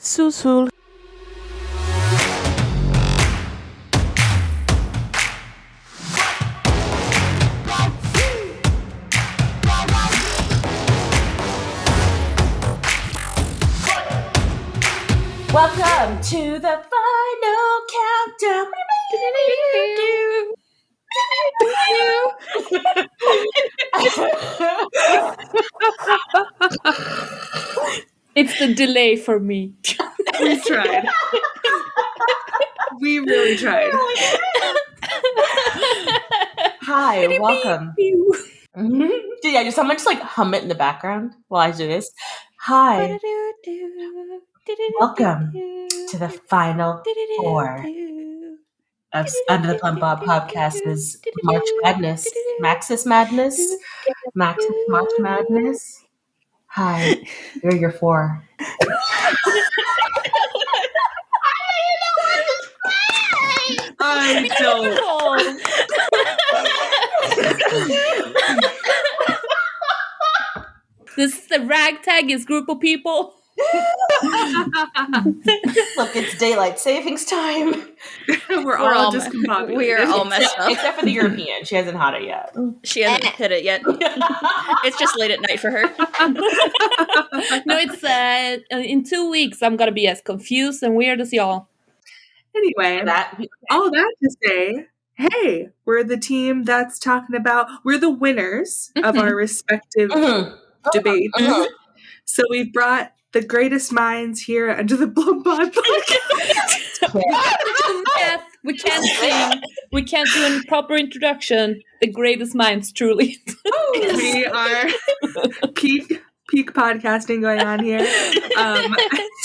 Susul. Welcome to the final countdown. It's the delay for me. We tried. We really tried. Hi, welcome. Yeah, just someone just like hum it in the background while I do this. Hi, welcome to the final four of Under the Plum Bob Podcast's March Madness, Maxis Madness, Maxis March Madness. Hi, you're your four. I don't. This is the ragtaggiest group of people. Look, it's daylight savings time. We're all discombobulated. We are all messed up. Except for the European. She hasn't had it yet. She hasn't hit it yet. It's just late at night for her. No, it's in 2 weeks. I'm gonna be as confused and weird as y'all. Anyway, all that to say, hey, we're the team that's talking about, we're the winners of our respective debates. So we've brought the greatest minds here under the Plum Bob Podcast. Yes, we can't sing. We can't do a proper introduction. The greatest minds, truly. We are peak podcasting going on here. In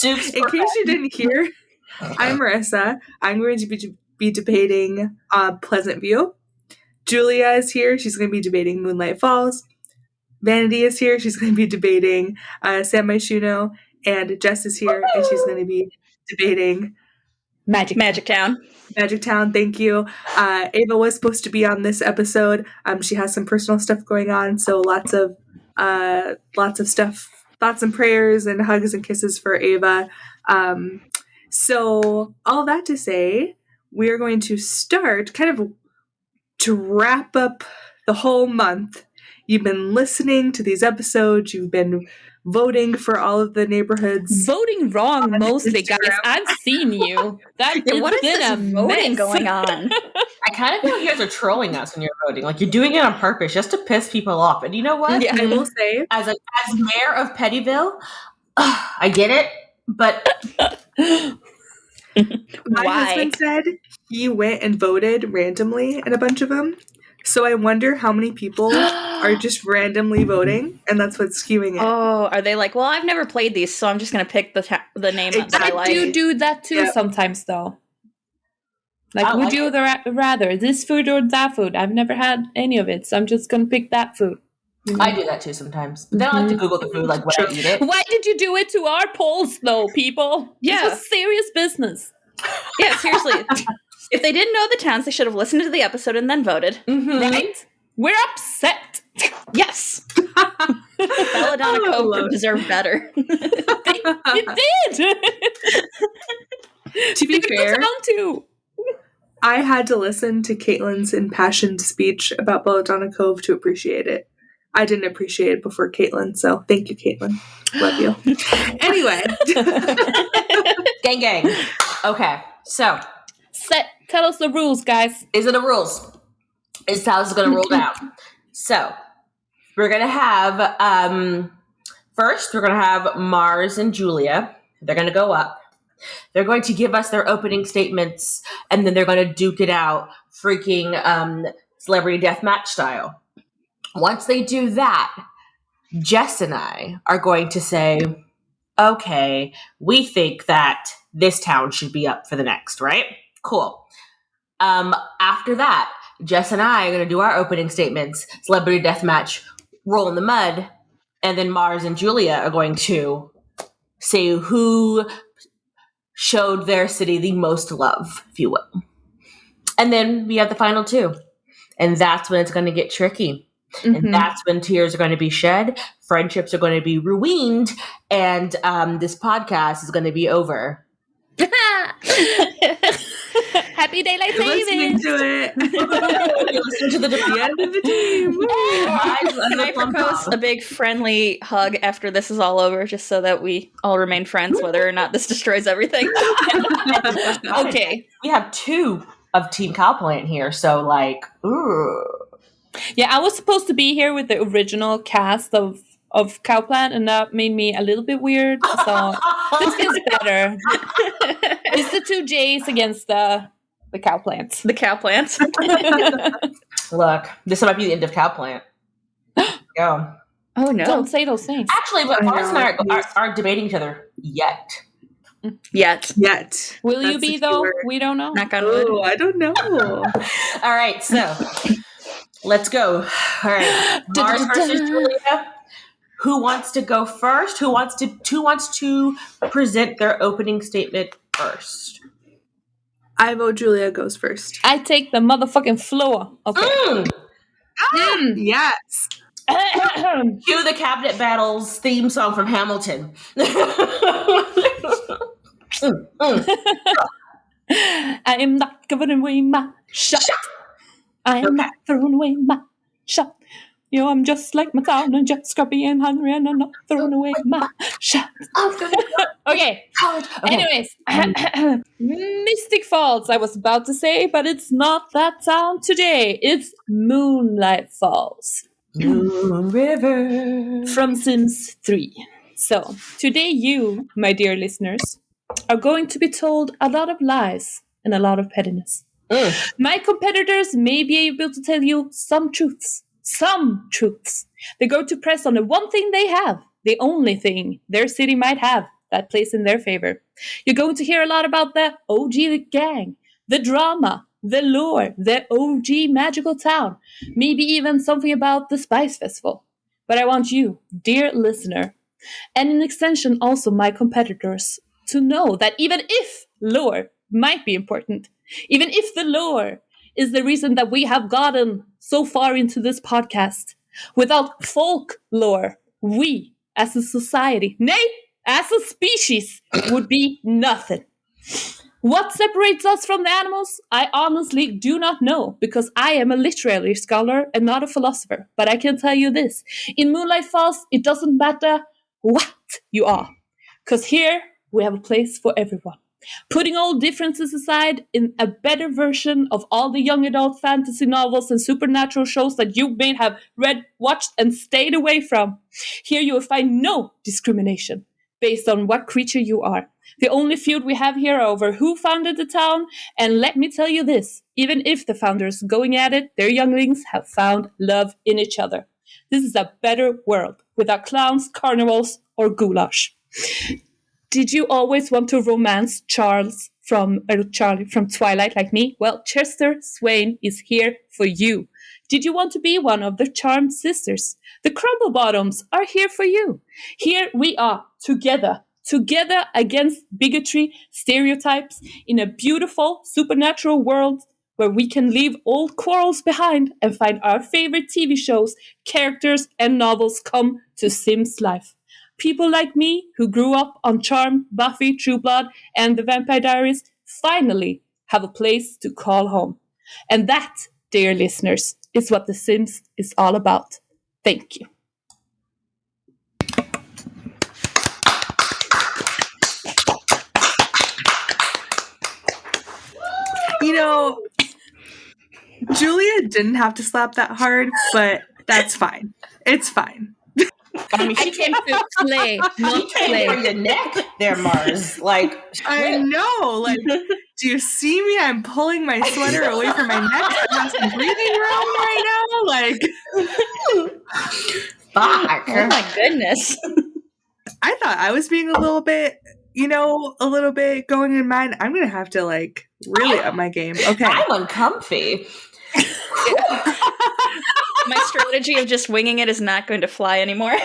case you didn't hear, I'm Marissa. I'm going to be debating Pleasant View. Julia is here. She's going to be debating Moonlight Falls. Vanity is here. She's going to be debating San Myshuno. And Jess is here, and she's going to be debating Magic Town. Magic Town, thank you. Ava was supposed to be on this episode. She has some personal stuff going on, so lots of stuff, thoughts and prayers and hugs and kisses for Ava. So all that to say, we are going to start kind of to wrap up the whole month. You've been listening to these episodes. You've been voting for all of the neighborhoods. Voting wrong mostly, guys. I've seen you. What is this voting going on? I kind of feel you guys are trolling us when you're voting. Like, you're doing it on purpose just to piss people off. And you know what? Yeah, I will say, as mayor of Pettyville, I get it, but my husband said he went and voted randomly in a bunch of them. So I wonder how many people are just randomly voting, and that's what's skewing it. Oh, are they like, well, I've never played these, so I'm just going to pick the name that I like. I do that too sometimes, though. Like, would you rather this food or that food? I've never had any of it, so I'm just going to pick that food. I do that too sometimes. But then I like to Google the food, like, when I eat it. Why did you do it to our polls, though, people? Yeah. This was serious business. Yeah, seriously. If they didn't know the towns, they should have listened to the episode and then voted. Right? We're upset. Yes. Belladonna Cove would deserve better. It did. To be fair, too. I had to listen to Caitlin's impassioned speech about Belladonna Cove to appreciate it. I didn't appreciate it before Caitlin, so thank you, Caitlin. Love you. Anyway. Gang. Okay, so. Tell us the rules, guys. These are the rules. This is how it's going to roll down. So, we're going to have, first, we're going to have Mars and Julia. They're going to go up. They're going to give us their opening statements, and then they're going to duke it out freaking celebrity deathmatch style. Once they do that, Jess and I are going to say, okay, we think that this town should be up for the next, right? Cool. After that, Jess and I are going to do our opening statements, celebrity deathmatch, roll in the mud, and then Mars and Julia are going to say who showed their city the most love, if you will. And then we have the final two. And that's when it's going to get tricky. And that's when tears are going to be shed, friendships are going to be ruined, and this podcast is going to be over. Happy daylight You're listening savings. to it. You're listening to the end of the team. Can I propose a big friendly hug after this is all over, just so that we all remain friends, whether or not this destroys everything? Okay. We have 2 of Team Cowplant here, so like, ooh. Yeah, I was supposed to be here with the original cast of Cowplant, and that made me a little bit weird. So this feels better. It's the 2 J's against the Cowplants. The Cowplants. Look, this might be the end of Cowplant. Go. Oh no! Don't say those things. Actually, but Mars and I are debating each other yet. Yet. Will you That's be the though? keyword. We don't know. Knock on wood. Oh, I don't know. All right, so let's go. All right, Mars versus Julia. Who wants to go first? Who wants to present their opening statement first? I vote Julia goes first. I take the motherfucking floor. Okay. Yes. Cue the Cabinet Battles theme song from Hamilton. I am not giving away my shot. I am not throwing away my shot. You know, I'm just like my town and just scrappy and hungry, and I'm not throwing away my shot. Okay. Anyways, Mystic Falls, I was about to say, but it's not that town today. It's Moonlight Falls. Moon River. From Sims 3. So, today you, my dear listeners, are going to be told a lot of lies and a lot of pettiness. My competitors may be able to tell you some truths. Some truths. They're going to press on the one thing they have, the only thing their city might have that plays in their favor. You're going to hear a lot about the OG gang, the drama, the lore, the OG magical town, maybe even something about the Spice Festival. But I want you, dear listener, and in extension also my competitors, to know that even if lore might be important, even if the lore is the reason that we have gotten so far into this podcast, without folklore, we as a society, nay, as a species, would be nothing. What separates us from the animals? I honestly do not know, because I am a literary scholar and not a philosopher. But I can tell you this. In Moonlight Falls, it doesn't matter what you are, because here we have a place for everyone. Putting all differences aside, in a better version of all the young adult fantasy novels and supernatural shows that you may have read, watched, and stayed away from, here you will find no discrimination based on what creature you are. The only feud we have here are over who founded the town, and let me tell you this, even if the founders going at it, their younglings have found love in each other. This is a better world, without clowns, carnivals, or goulash. Did you always want to romance Charlie from Twilight like me? Well, Chester Swain is here for you. Did you want to be one of the charmed sisters? The Crumble Bottoms are here for you. Here we are, together against bigotry, stereotypes, in a beautiful supernatural world where we can leave old quarrels behind and find our favorite TV shows, characters, and novels come to Sims life. People like me, who grew up on Charmed, Buffy, True Blood, and The Vampire Diaries, finally have a place to call home. And that, dear listeners, is what The Sims is all about. Thank you. You know, Julia didn't have to slap that hard, but that's fine. It's fine. I mean, I came to slay, not she came play. for your neck there, Mars. Like, I know. Like, do you see me? I'm pulling my sweater away from my neck. I have some breathing room right now. Like, fuck. Oh my goodness. I thought I was being a little bit going in mine. I'm gonna have to like really up my game. Okay. I'm uncomfy. My strategy of just winging it is not going to fly anymore. Over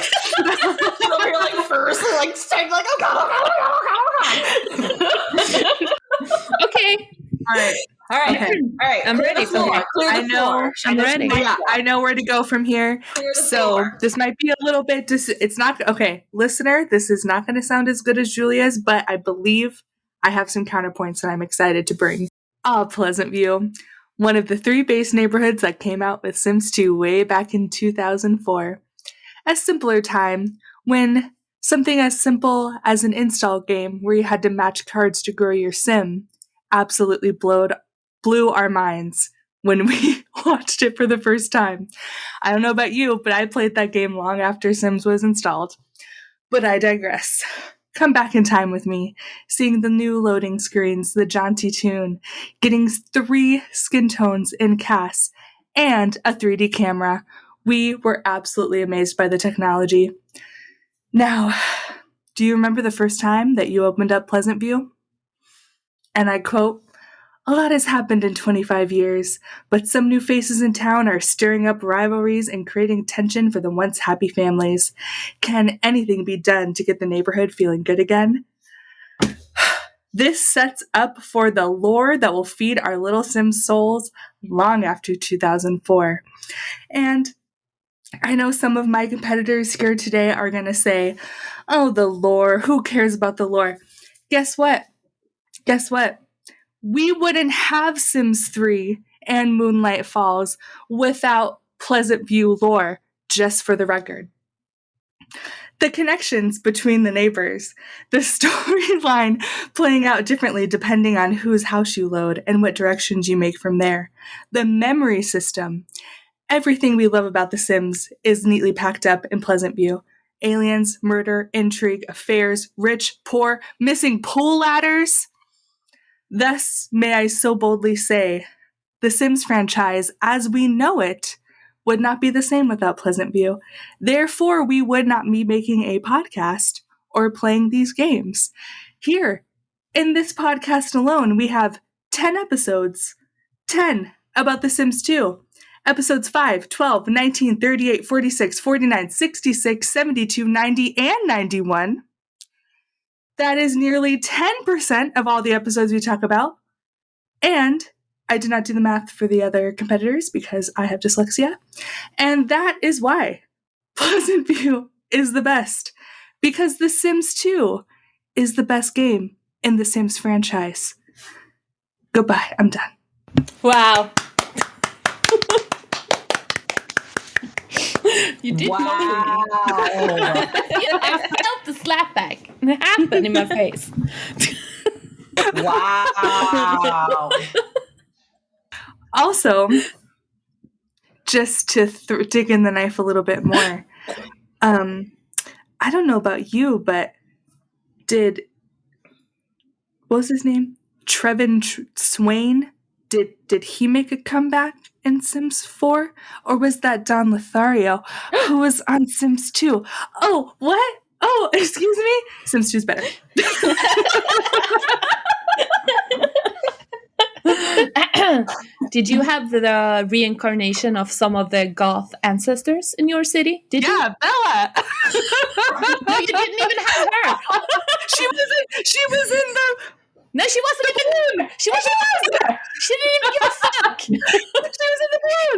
here, like first, like starting like, Okay. All right. All right. Okay. All right. I'm ready for it. Clear the floor. I'm ready. Yeah, I know where to go from here. Clear the So floor. this might be a little bit it's not okay, listener, this is not going to sound as good as Julia's, but I believe I have some counterpoints that I'm excited to bring. Pleasant View, one of the 3 base neighborhoods that came out with Sims 2 way back in 2004. A simpler time when something as simple as an install game where you had to match cards to grow your sim absolutely blew our minds when we watched it for the first time. I don't know about you, but I played that game long after Sims was installed. But I digress. Come back in time with me, seeing the new loading screens, the jaunty tune, getting 3 skin tones in CAS, and a 3D camera. We were absolutely amazed by the technology. Now, do you remember the first time that you opened up Pleasant View? And I quote, "A lot has happened in 25 years, but some new faces in town are stirring up rivalries and creating tension for the once happy families. Can anything be done to get the neighborhood feeling good again?" This sets up for the lore that will feed our little Sims souls long after 2004. And I know some of my competitors here today are going to say, "Oh, the lore, who cares about the lore?" Guess what? We wouldn't have Sims 3 and Moonlight Falls without Pleasant View lore, just for the record. The connections between the neighbors, the storyline playing out differently depending on whose house you load and what directions you make from there, the memory system, everything we love about The Sims is neatly packed up in Pleasant View. Aliens, murder, intrigue, affairs, rich, poor, missing pool ladders. Thus, may I so boldly say, the Sims franchise, as we know it, would not be the same without Pleasant View. Therefore, we would not be making a podcast or playing these games. Here, in this podcast alone, we have 10 episodes. 10 about The Sims 2. Episodes 5, 12, 19, 38, 46, 49, 66, 72, 90, and 91. That is nearly 10% of all the episodes we talk about. And I did not do the math for the other competitors because I have dyslexia. And that is why Pleasant View is the best. Because The Sims 2 is the best game in the Sims franchise. Goodbye. I'm done. Wow. You did Wow. I felt the slap back. It happened in my face. Wow. Also, just to dig in the knife a little bit more, I don't know about you, but what was his name? Trevin Swain? Did he make a comeback in Sims 4? Or was that Don Lothario who was on Sims 2? Oh, what? Oh, excuse me? Sims 2 is better. Did you have the reincarnation of some of the goth ancestors in your city? Did you? Yeah, Bella. No, you didn't even have her. She was in the... No, she wasn't in the moon. She wasn't there. She didn't even give a fuck. She was in the balloon.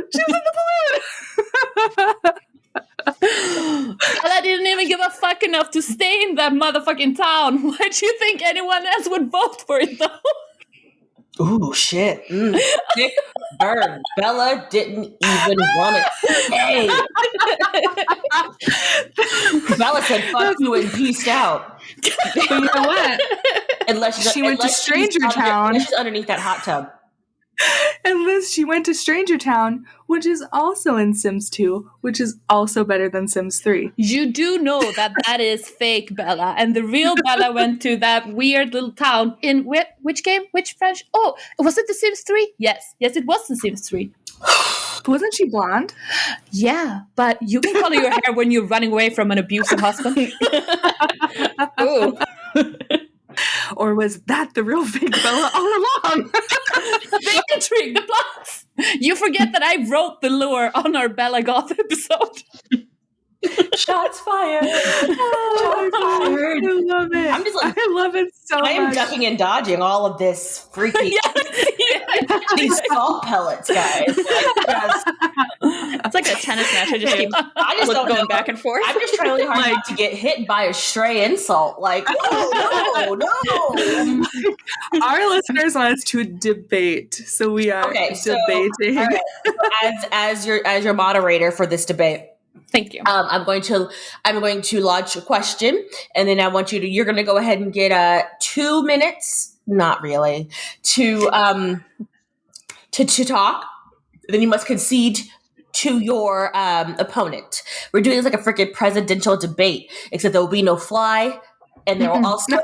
Ella didn't even give a fuck enough to stay in that motherfucking town. Why do you think anyone else would vote for it, though? Ooh, shit. Dick burn. Bella didn't even want it. Hey. Bella said fuck you and peaced out. But you know what? Unless She went to Stranger Town. She's underneath that hot tub. Unless she went to Stranger Town, which is also in Sims 2, which is also better than Sims 3. You do know that is fake Bella, and the real Bella went to that weird little town in which game? Which French? Oh, was it The Sims 3? Yes, it was The Sims 3. Wasn't she blonde? Yeah, but you can color your hair when you're running away from an abusive husband. Ooh. Or was that the real fake Bella all along? They intrigue the plots. You forget that I wrote the lore on our Bella Goth episode. Shots fired. Shots fired. I love it. I'm just like, I love it so much. I am ducking and dodging all of this freaky. Yeah, These salt pellets, guys. It's like a tennis match. I just keep don't going know. back and forth. I'm just trying really hard not to get hit by a stray insult. Like, no. Our listeners want us to debate, so we are debating. All right. As your moderator for this debate, thank you. I'm going to lodge a question, and then you're going to go ahead and get 2 minutes. Not really to talk. Then you must concede to your opponent. We're doing this like a freaking presidential debate, except there will be no fly, and there will also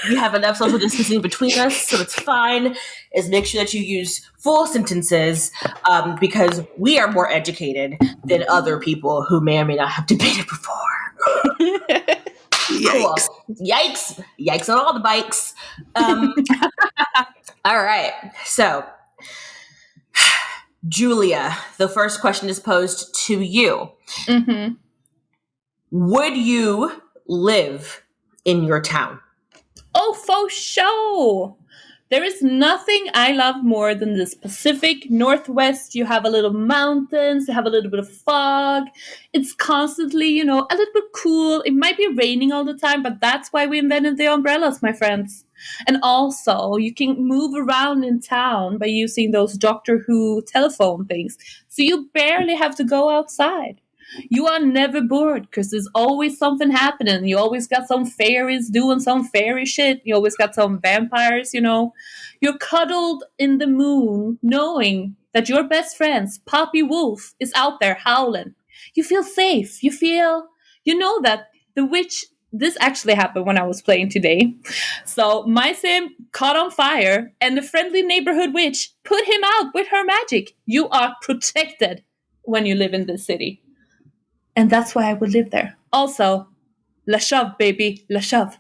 we have enough social distancing between us, so it's fine. Is make sure that you use full sentences because we are more educated than other people who may or may not have debated before. Yikes. Cool. Yikes on all the bikes. All right. So, Julia, the first question is posed to you. Mm-hmm. Would you live in your town? Oh, for sure. There is nothing I love more than this Pacific Northwest. You have a little mountains, you have a little bit of fog. It's constantly, a little bit cool. It might be raining all the time, but that's why we invented the umbrellas, my friends. And also, you can move around in town by using those Doctor Who telephone things. So you barely have to go outside. You are never bored because there's always something happening. You always got some fairies doing some fairy shit. You always got some vampires, You're cuddled in the moon knowing that your best friend's Poppy Wolf is out there howling. You feel safe. You know that the witch, this actually happened when I was playing today. So my sim caught on fire and the friendly neighborhood witch put him out with her magic. You are protected when you live in this city. And that's why I would live there. Also, La Shove, baby. La Shove.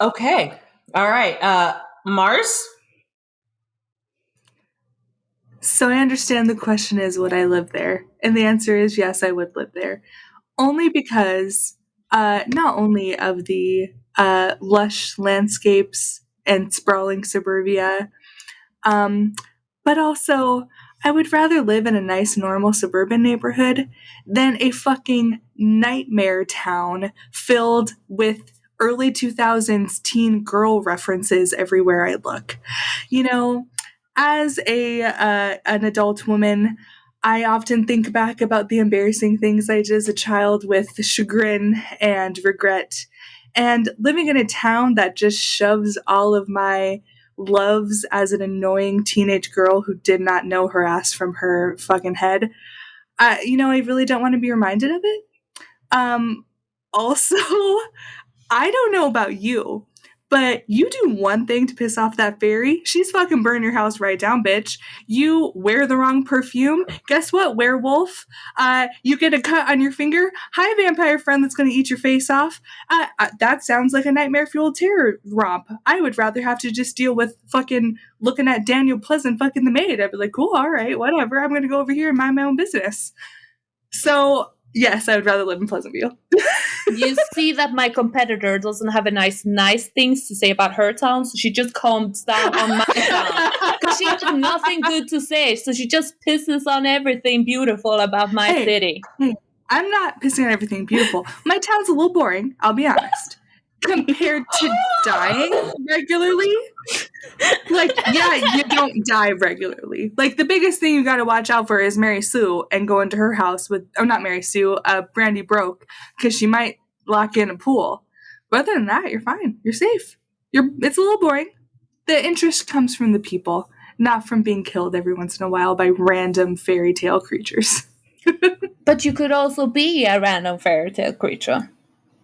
Okay. All right. Mars? So I understand the question is, would I live there? And the answer is yes, I would live there. Only because not only of the lush landscapes and sprawling suburbia, but also I would rather live in a nice, normal suburban neighborhood than a fucking nightmare town filled with early 2000s teen girl references everywhere I look. As an adult woman, I often think back about the embarrassing things I did as a child with chagrin and regret. And living in a town that just shoves all of my loves as an annoying teenage girl who did not know her ass from her fucking head, I really don't want to be reminded of it. Also, I don't know about you, but you do one thing to piss off that fairy, she's fucking burn your house right down, bitch. You wear the wrong perfume, guess what, werewolf? You get a cut on your finger, hi, vampire friend that's gonna eat your face off. That sounds like a nightmare-fueled terror romp. I would rather have to just deal with fucking looking at Daniel Pleasant fucking the maid. I'd be like, cool, all right, whatever, I'm gonna go over here and mind my own business. So, yes, I would rather live in Pleasantville. You see that my competitor doesn't have a nice things to say about her town, so she just comes down on my town. Because she has nothing good to say, so she just pisses on everything beautiful about my city. Hey, I'm not pissing on everything beautiful. My town's a little boring, I'll be honest. Compared to dying regularly, you don't die regularly. Like, the biggest thing you gotta watch out for is Mary Sue and go into her house with, not Mary Sue, Brandy Broke, because she might lock in a pool. But other than that, you're fine. You're safe. It's a little boring. The interest comes from the people, not from being killed every once in a while by random fairy tale creatures. But you could also be a random fairy tale creature.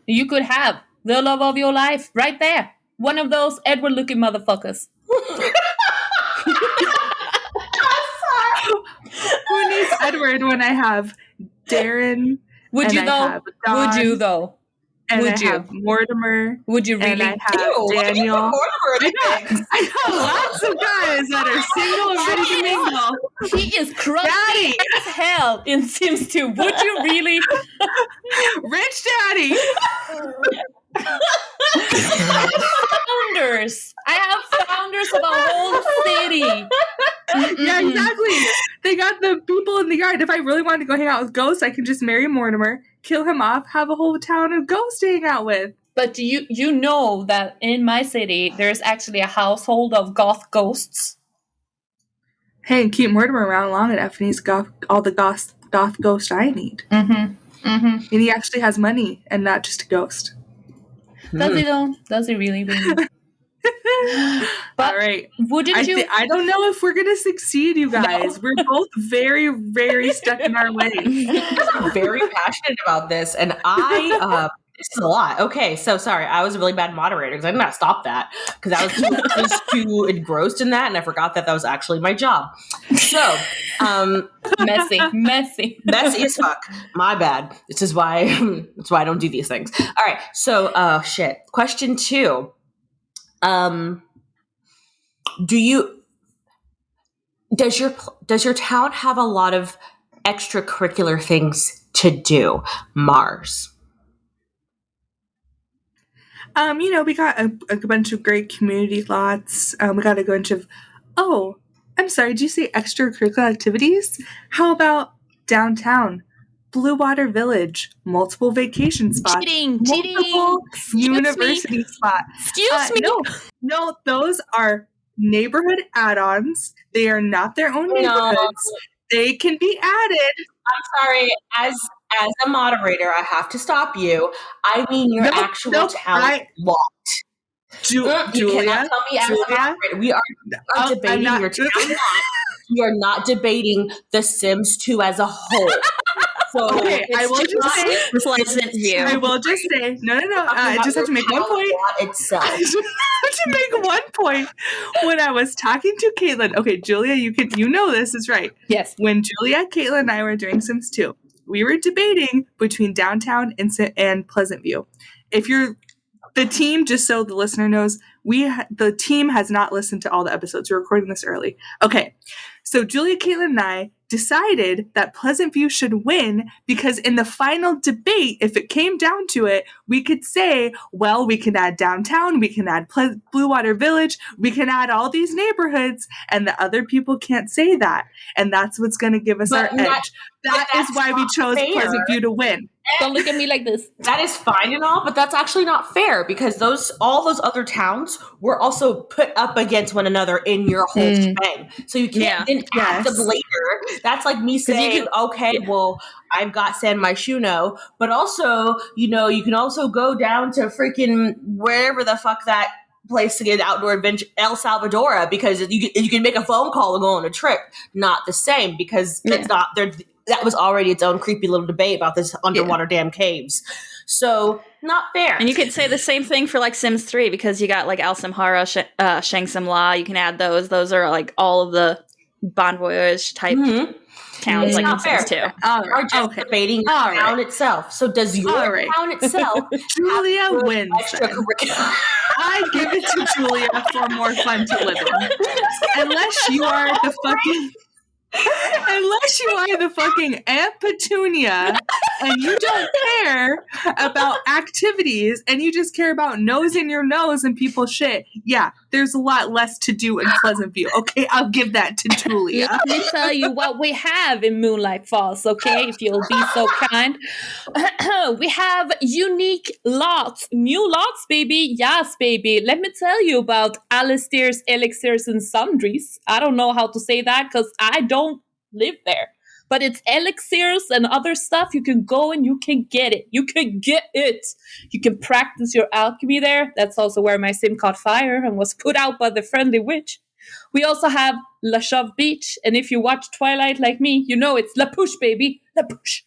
You could have the love of your life right there. One of those Edward-looking motherfuckers. Who needs Edward when I have Darren? Would you though? And would I you? have Mortimer. Would you really? And I have Daniel. I got lots of guys that are single and ready to mingle. He is crusty as hell in Sims 2. Would you really? Rich Daddy. Founders. I have founders members of a whole city. Yeah, exactly. They got the people in the yard. If I really wanted to go hang out with ghosts, I could just marry Mortimer, kill him off, have a whole town of ghosts to hang out with. But you know that in my city, there's actually a household of goth ghosts. Hey, and keep Mortimer around long enough, and he's got all the goth ghost I need. Mm-hmm. Mm-hmm. And he actually has money and not just a ghost. Does he though? Does he really? But all right. Wouldn't you? I don't know if we're gonna succeed, you guys. No. We're both very, very stuck in our ways. I'm very passionate about this, and this is a lot. Okay, so sorry, I was a really bad moderator because I did not stop that because I was too engrossed in that, and I forgot that was actually my job. So, messy as fuck. My bad. This is why. That's why I don't do these things. All right. So, shit. Question 2. Does your town have a lot of extracurricular things to do, Mars? We got a bunch of great community lots. We got a bunch of, I'm sorry, did you say extracurricular activities? How about downtown? Blue Water Village, multiple vacation spots, multiple university spots. Excuse me. No, those are neighborhood add-ons. They are not their own neighborhoods. No. They can be added. I'm sorry, as a moderator, I have to stop you. I mean your actual town lot. Julia, you cannot tell me as a moderator. We are debating your town lot. We are not debating The Sims 2 as a whole. So okay, I will just say pleasant view. I will just say no. I just have to make one point. Itself. I just have to make one point. When I was talking to Caitlin, okay, Julia, you know this is right. Yes. When Julia, Caitlin, and I were doing Sims 2, we were debating between downtown and Pleasant View. If you're the team, just so the listener knows, the team has not listened to all the episodes. We're recording this early. Okay, so Julia, Caitlin, and I decided that Pleasant View should win because in the final debate, if it came down to it, we could say, well, we can add downtown, we can add Blue Water Village, we can add all these neighborhoods, and the other people can't say that. And that's what's going to give us our edge. That is why we chose Pleasant View to win. Don't look at me like this. That is fine and all, but that's actually not fair because all those other towns were also put up against one another in your whole shebang. So you can't then add them later. That's like me saying, well, I've got San Myshuno, but also, you can also go down to freaking wherever the fuck that place to get outdoor adventure, El Salvador, because you can make a phone call and go on a trip. Not the same because it's not there. That was already its own creepy little debate about this underwater damn caves. So, not fair. And you could say the same thing for like Sims 3 because you got like Al Simhara, Shang Simla. You can add those. Those are like all of the Bon Voyage type towns it's like not in Sims 2. We're just debating the town itself. So does your town itself Julia wins. I give it to Julia for more fun to live in. Unless you are the fucking Aunt Petunia and you don't care about activities and you just care about nosing your nose and people's shit. Yeah, there's a lot less to do in Pleasant View. Okay, I'll give that to Julia. Let me tell you what we have in Moonlight Falls, okay, if you'll be so kind. We have unique lots. New lots, baby. Yes, baby. Let me tell you about Alistair's Elixirs and Sundries. I don't know how to say that because I don't live there. But it's elixirs and other stuff. You can go and you can get it. You can get it. You can practice your alchemy there. That's also where my sim caught fire and was put out by the friendly witch. We also have La Chauve Beach. And if you watch Twilight like me, you know it's La Push, baby. La Push.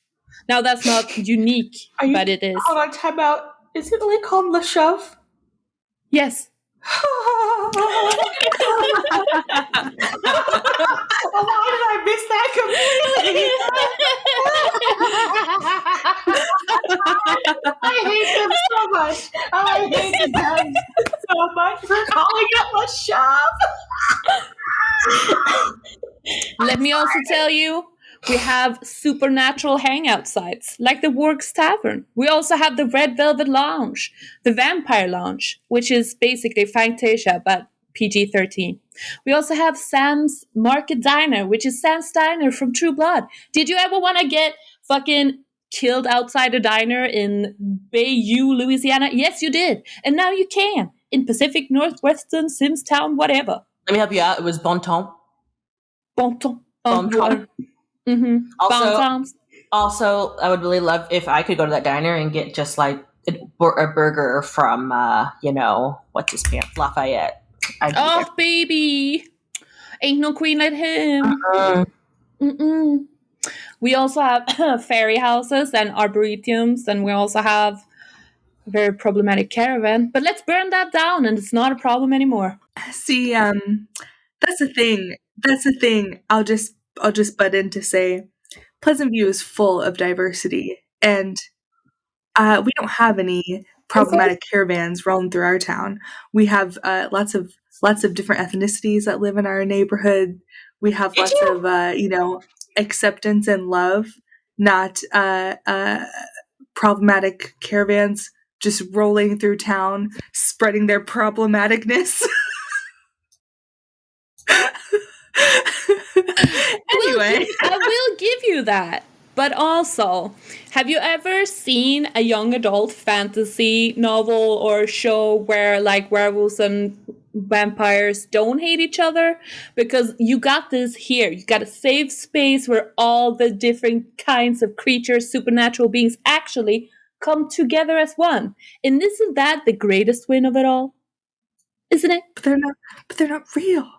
Now, that's not unique, but it is. Hold on, time out. Is it really called La Chauve? Yes. Why did I miss that completely? I hate them so much. I hate them so much for calling it La Chauve. Let me also tell you, we have supernatural hangout sites, like the Works Tavern. We also have the Red Velvet Lounge, the Vampire Lounge, which is basically Fantasia, but PG-13. We also have Sam's Market Diner, which is Sam's Diner from True Blood. Did you ever want to get fucking killed outside a diner in Bayou, Louisiana? Yes, you did. And now you can. In Pacific Northwestern, Simstown, whatever. Let me help you out. It was Bon Ton. Bon ton. Bon ton. Mm-hmm. Also, I would really love if I could go to that diner and get just like a burger from, what's his pants? Lafayette. Oh, baby. Ain't no queen like him. Mm-mm. We also have fairy houses and arboretums, and we also have a very problematic caravan. But let's burn that down, and it's not a problem anymore. See, that's the thing. I'll just butt in to say Pleasant View is full of diversity, and we don't have any problematic caravans rolling through our town. We have lots of different ethnicities that live in our neighborhood. We have lots of acceptance and love, not problematic caravans just rolling through town, spreading their problematicness. Anyway, I will give you that. But also, have you ever seen a young adult fantasy novel or show where like werewolves and vampires don't hate each other? Because you got this here. You got a safe space where all the different kinds of creatures, supernatural beings actually come together as one. And isn't that the greatest win of it all? Isn't it? But they're not real.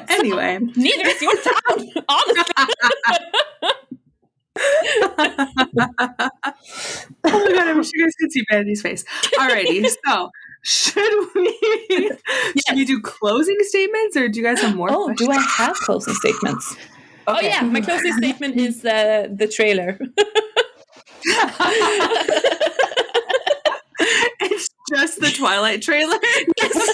Anyway. Neither is your town, honestly. Oh my god, I wish you guys could see Vanity's face. Alrighty, so should we do closing statements, or do you guys have more questions? Do I have closing statements? Okay. Oh yeah, my closing statement is the trailer. It's just the Twilight trailer. Yes.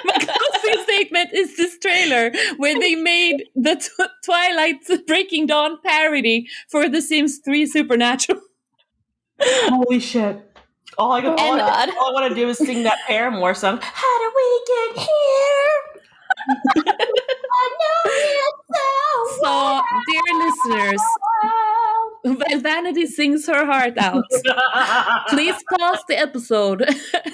My closing statement is this trailer where they made the Twilight Breaking Dawn parody for The Sims 3 Supernatural. Holy shit. All I want to do is sing that Paramore song. How do we get here? I know so, dear listeners, while Vanity sings her heart out, please pause the episode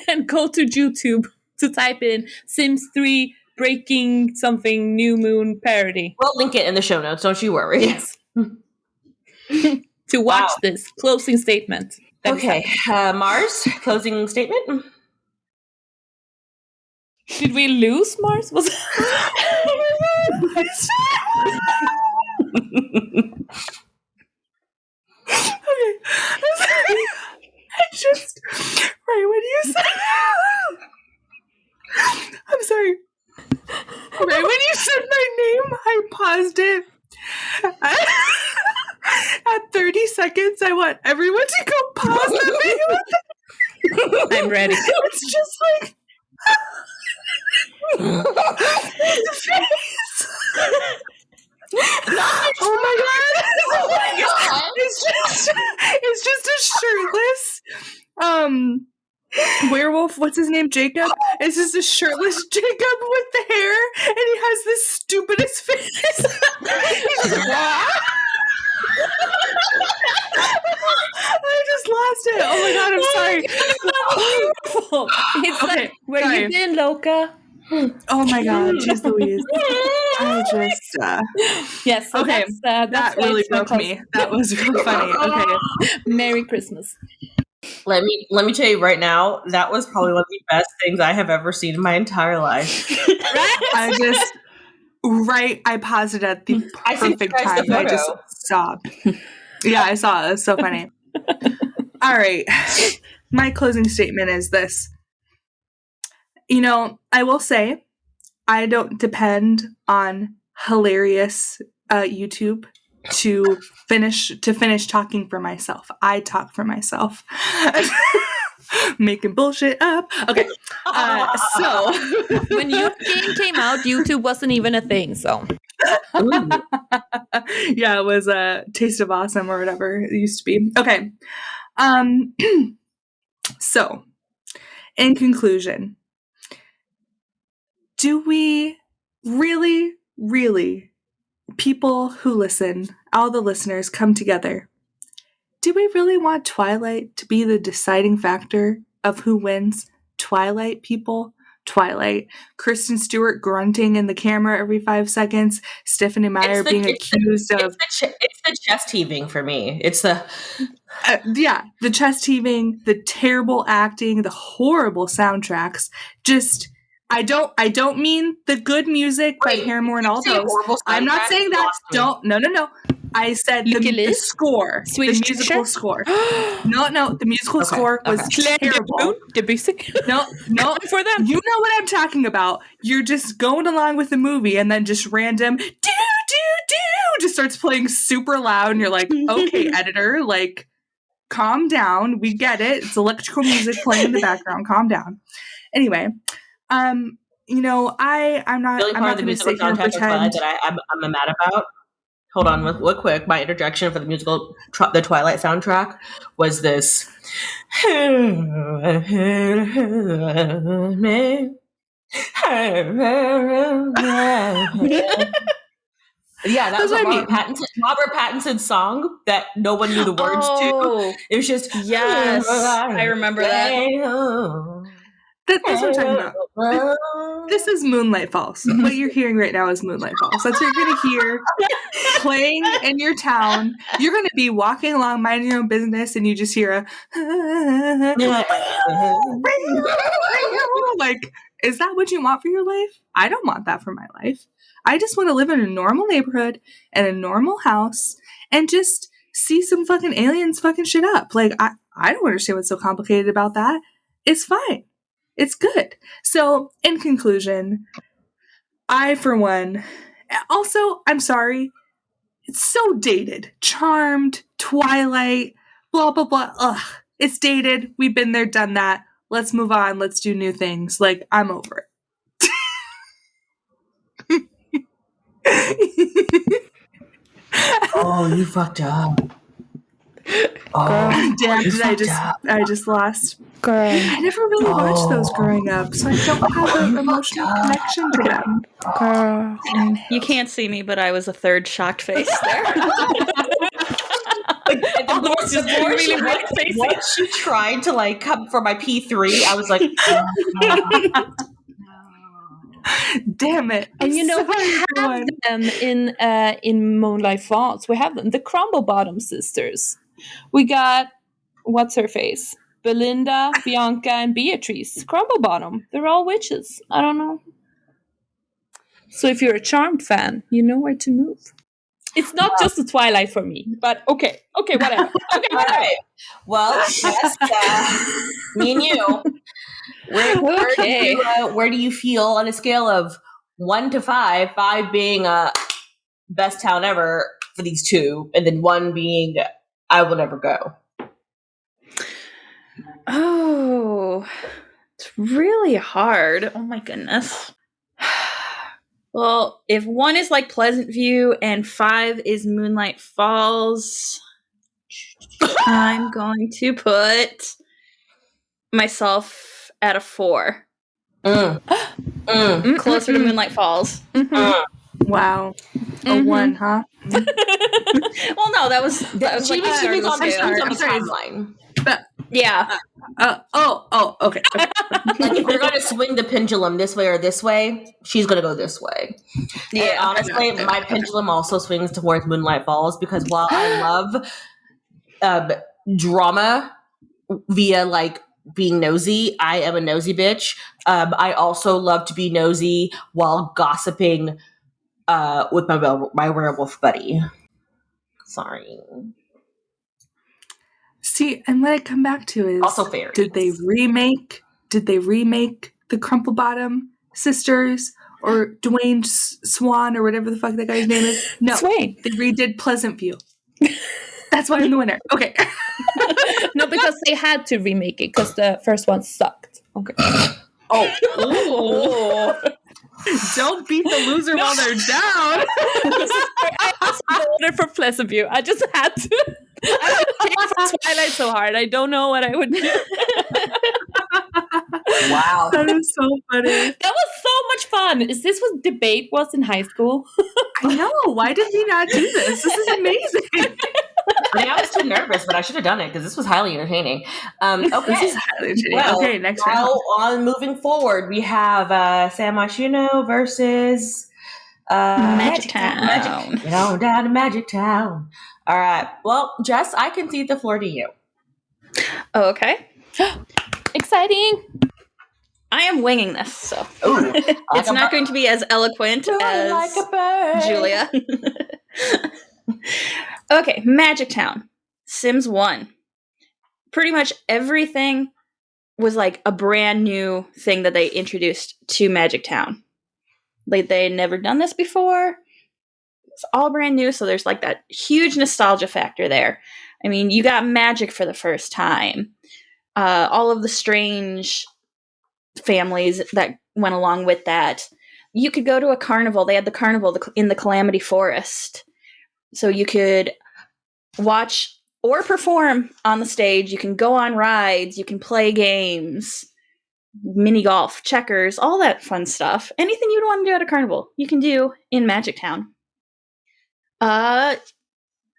and go to YouTube to type in Sims 3 Breaking something New Moon parody. We'll link it in the show notes, don't you worry. Yes. To watch this closing statement. Okay, Mars, closing statement. Did we lose Mars? Was Okay. I just right when you said I'm sorry. Right when you said my name, I paused it. At 30 seconds, I want everyone to go pause that video. I'm ready. It's just like his face. Oh my god! It's just a shirtless werewolf. What's his name? Jacob. It's just a shirtless Jacob with the hair, and he has the stupidest face. He's just, I just lost it. Oh my god! I'm sorry. It's okay, like, where you been, Loca? Oh my god, jeez Louise. I just yes. So okay, that really broke me. That was really funny. Okay, Merry Christmas. Let me tell you right now, that was probably one of the best things I have ever seen in my entire life. Right? I paused it at the perfect time. I just stopped. Yeah, I saw it. It was so funny. All right. My closing statement is this. I will say I don't depend on hilarious YouTube to finish talking for myself. I talk for myself. Making bullshit up. Okay. So when your game came out, YouTube wasn't even a thing, so yeah, it was a Taste of Awesome or whatever it used to be. Okay. So in conclusion, do we really, people who listen, all the listeners come together, do we really want Twilight to be the deciding factor of who wins? Twilight, people? Twilight. Kristen Stewart grunting in the camera every 5 seconds. Stephanie Meyer being accused of... It's the chest heaving for me. It's the... the chest heaving, the terrible acting, the horrible soundtracks. Just... I don't mean the good music by Paramore and all those. I'm not saying that. No. I said the score, Swedish the musical score. No, the musical score was terrible. No, for them. You know what I'm talking about. You're just going along with the movie, and then just random do just starts playing super loud, and you're like, okay, editor, like, calm down. We get it. It's electrical music playing in the background. Calm down. Anyway. I'm not going to sit here and pretend that I'm mad about. Hold on, real quick. My introduction for the musical, the Twilight soundtrack, was this. Yeah, that was Robert Pattinson's song that no one knew the words to. It was just I remember that. That's what I'm talking about. This is Moonlight Falls. What you're hearing right now is Moonlight Falls. That's what you're going to hear playing in your town. You're going to be walking along, minding your own business, and you just hear a... like, is that what you want for your life? I don't want that for my life. I just want to live in a normal neighborhood and a normal house and just see some fucking aliens fucking shit up. Like, I don't understand what's so complicated about that. It's fine. It's good. So, in conclusion, I, for one, also, I'm sorry, it's so dated. Charmed, Twilight, blah, blah, blah. Ugh, it's dated. We've been there, done that. Let's move on. Let's do new things. Like, I'm over it. Oh, you fucked up. Oh, damn, I just lost. Girl. I never really watched those growing up, so I don't have an emotional connection to them. Girl. You can't see me, but I was a third shocked face there. Once she tried to like come for my P3, I was like, damn it. And we have them in Moonlight Falls. We have them, the Crumble Bottom sisters. We got, what's her face? Belinda, Bianca, and Beatrice. Crumble Bottom. They're all witches. I don't know. So if you're a Charmed fan, you know where to move. It's not just the Twilight for me, but okay, whatever. Okay, all right. Well, yes, me and you. Where do you feel on a scale of 1 to 5? 5 being best town ever for these two, and then 1 being I will never go. Oh, it's really hard. Oh my goodness. Well, if 1 is like Pleasant View and 5 is Moonlight Falls, I'm going to put myself at a 4. Closer to Moonlight Falls. Wow. A 1, huh? Well, no, that was like she was on the timeline. But yeah. Okay. Like if we're gonna swing the pendulum this way or this way, she's gonna go this way. Yeah. And honestly, my pendulum also swings towards Moonlight Falls because while I love drama via like being nosy, I am a nosy bitch. I also love to be nosy while gossiping with my werewolf buddy. Sorry. See, and what I come back to is also fairies. Did they remake the Crumple Bottom sisters or Dwayne Swan or whatever the fuck that guy's name is? No, Swain. They redid Pleasant View. That's why I'm the winner. Okay. No, because they had to remake it because the first one sucked. Okay. Oh. Don't beat the loser while they're down. I also voted for Pleasant View. I just had to. I came for Twilight so hard. I don't know what I would do. Wow. That is so funny. That was so much fun. Is this what debate was in high school? I know. Why did we not do this? This is amazing. I mean, I was too nervous, but I should have done it because this was highly entertaining. Okay. This is highly entertaining. Well, Okay, next now round. on moving forward, we have San Myshuno versus Magic Town. Magic. Get on down to Magic Town. All right. Well, Jess, I concede the floor to you. Oh, okay. Exciting. I am winging this, so Ooh, it's not going to be as eloquent as like a bird. Julia. Okay, Magic Town. Sims 1. Pretty much everything was like a brand new thing that they introduced to Magic Town. Like they had never done this before. It's all brand new, so there's like that huge nostalgia factor there. I mean, you got magic for the first time. All of the strange families that went along with that. You could go to a carnival. They had the carnival in the Calamity Forest. So you could watch or perform on the stage. You can go on rides. You can play games, mini golf, checkers, all that fun stuff. Anything you'd want to do at a carnival, you can do in Magic Town.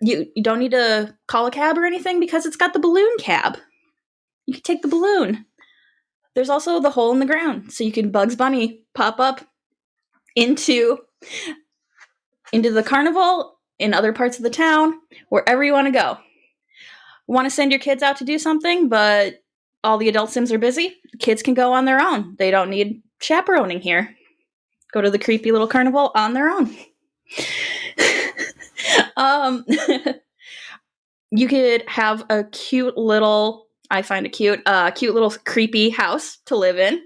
You don't need to call a cab or anything because it's got the balloon cab. You can take the balloon. There's also the hole in the ground, so you can Bugs Bunny pop up into the carnival in other parts of the town, wherever you want to go. Want to send your kids out to do something, but all the adult Sims are busy? Kids can go on their own. They don't need chaperoning here. Go to the creepy little carnival on their own. You could have a cute little, I find it cute little creepy house to live in.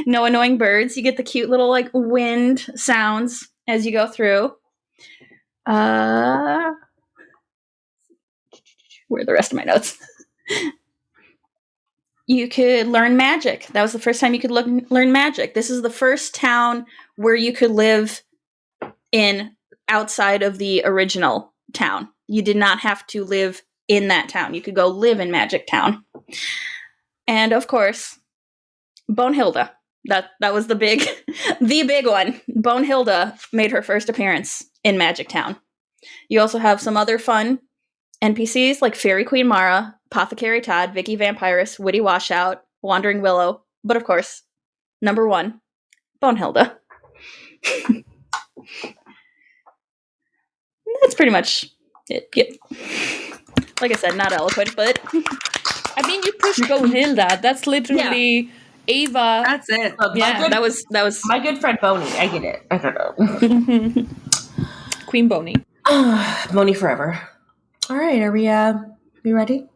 No annoying birds. You get the cute little like wind sounds as you go through. Where are the rest of my notes? You could learn magic. That was the first time you could learn magic. This is the first town where you could live in outside of the original town. You did not have to live in that town. You could go live in Magic Town. And of course, Bonehilda. That was the big one. Bonehilda made her first appearance in Magic Town. You also have some other fun NPCs like Fairy Queen Mara, Apothecary Todd, Vicky Vampirus, Witty Washout, Wandering Willow, but of course, number one, Bonehilda. That's pretty much it. Yeah. Like I said, not eloquent, but I mean, you pushed Bonehilda. That's literally Ava. That's it. Yeah, that was my good friend Boney. I get it. I don't know. Queen Boney. Boney forever. All right, are we ready?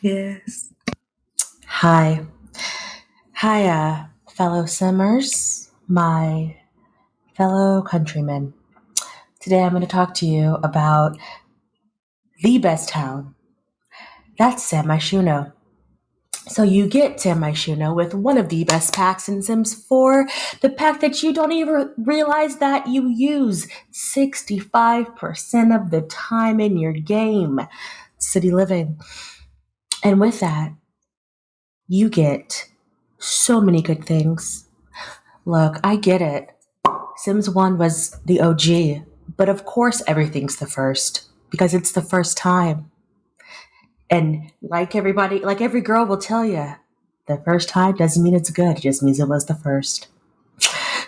Yes. Hi, fellow Simmers, my fellow countrymen. Today I'm going to talk to you about the best town. That's San Myshuno. So you get San Myshuno with one of the best packs in Sims 4, the pack that you don't even realize that you use 65% of the time in your game, City Living. And with that, you get so many good things. Look, I get it. Sims 1 was the OG, but of course everything's the first, because it's the first time. And like every girl will tell you, the first time doesn't mean it's good. It just means it was the first.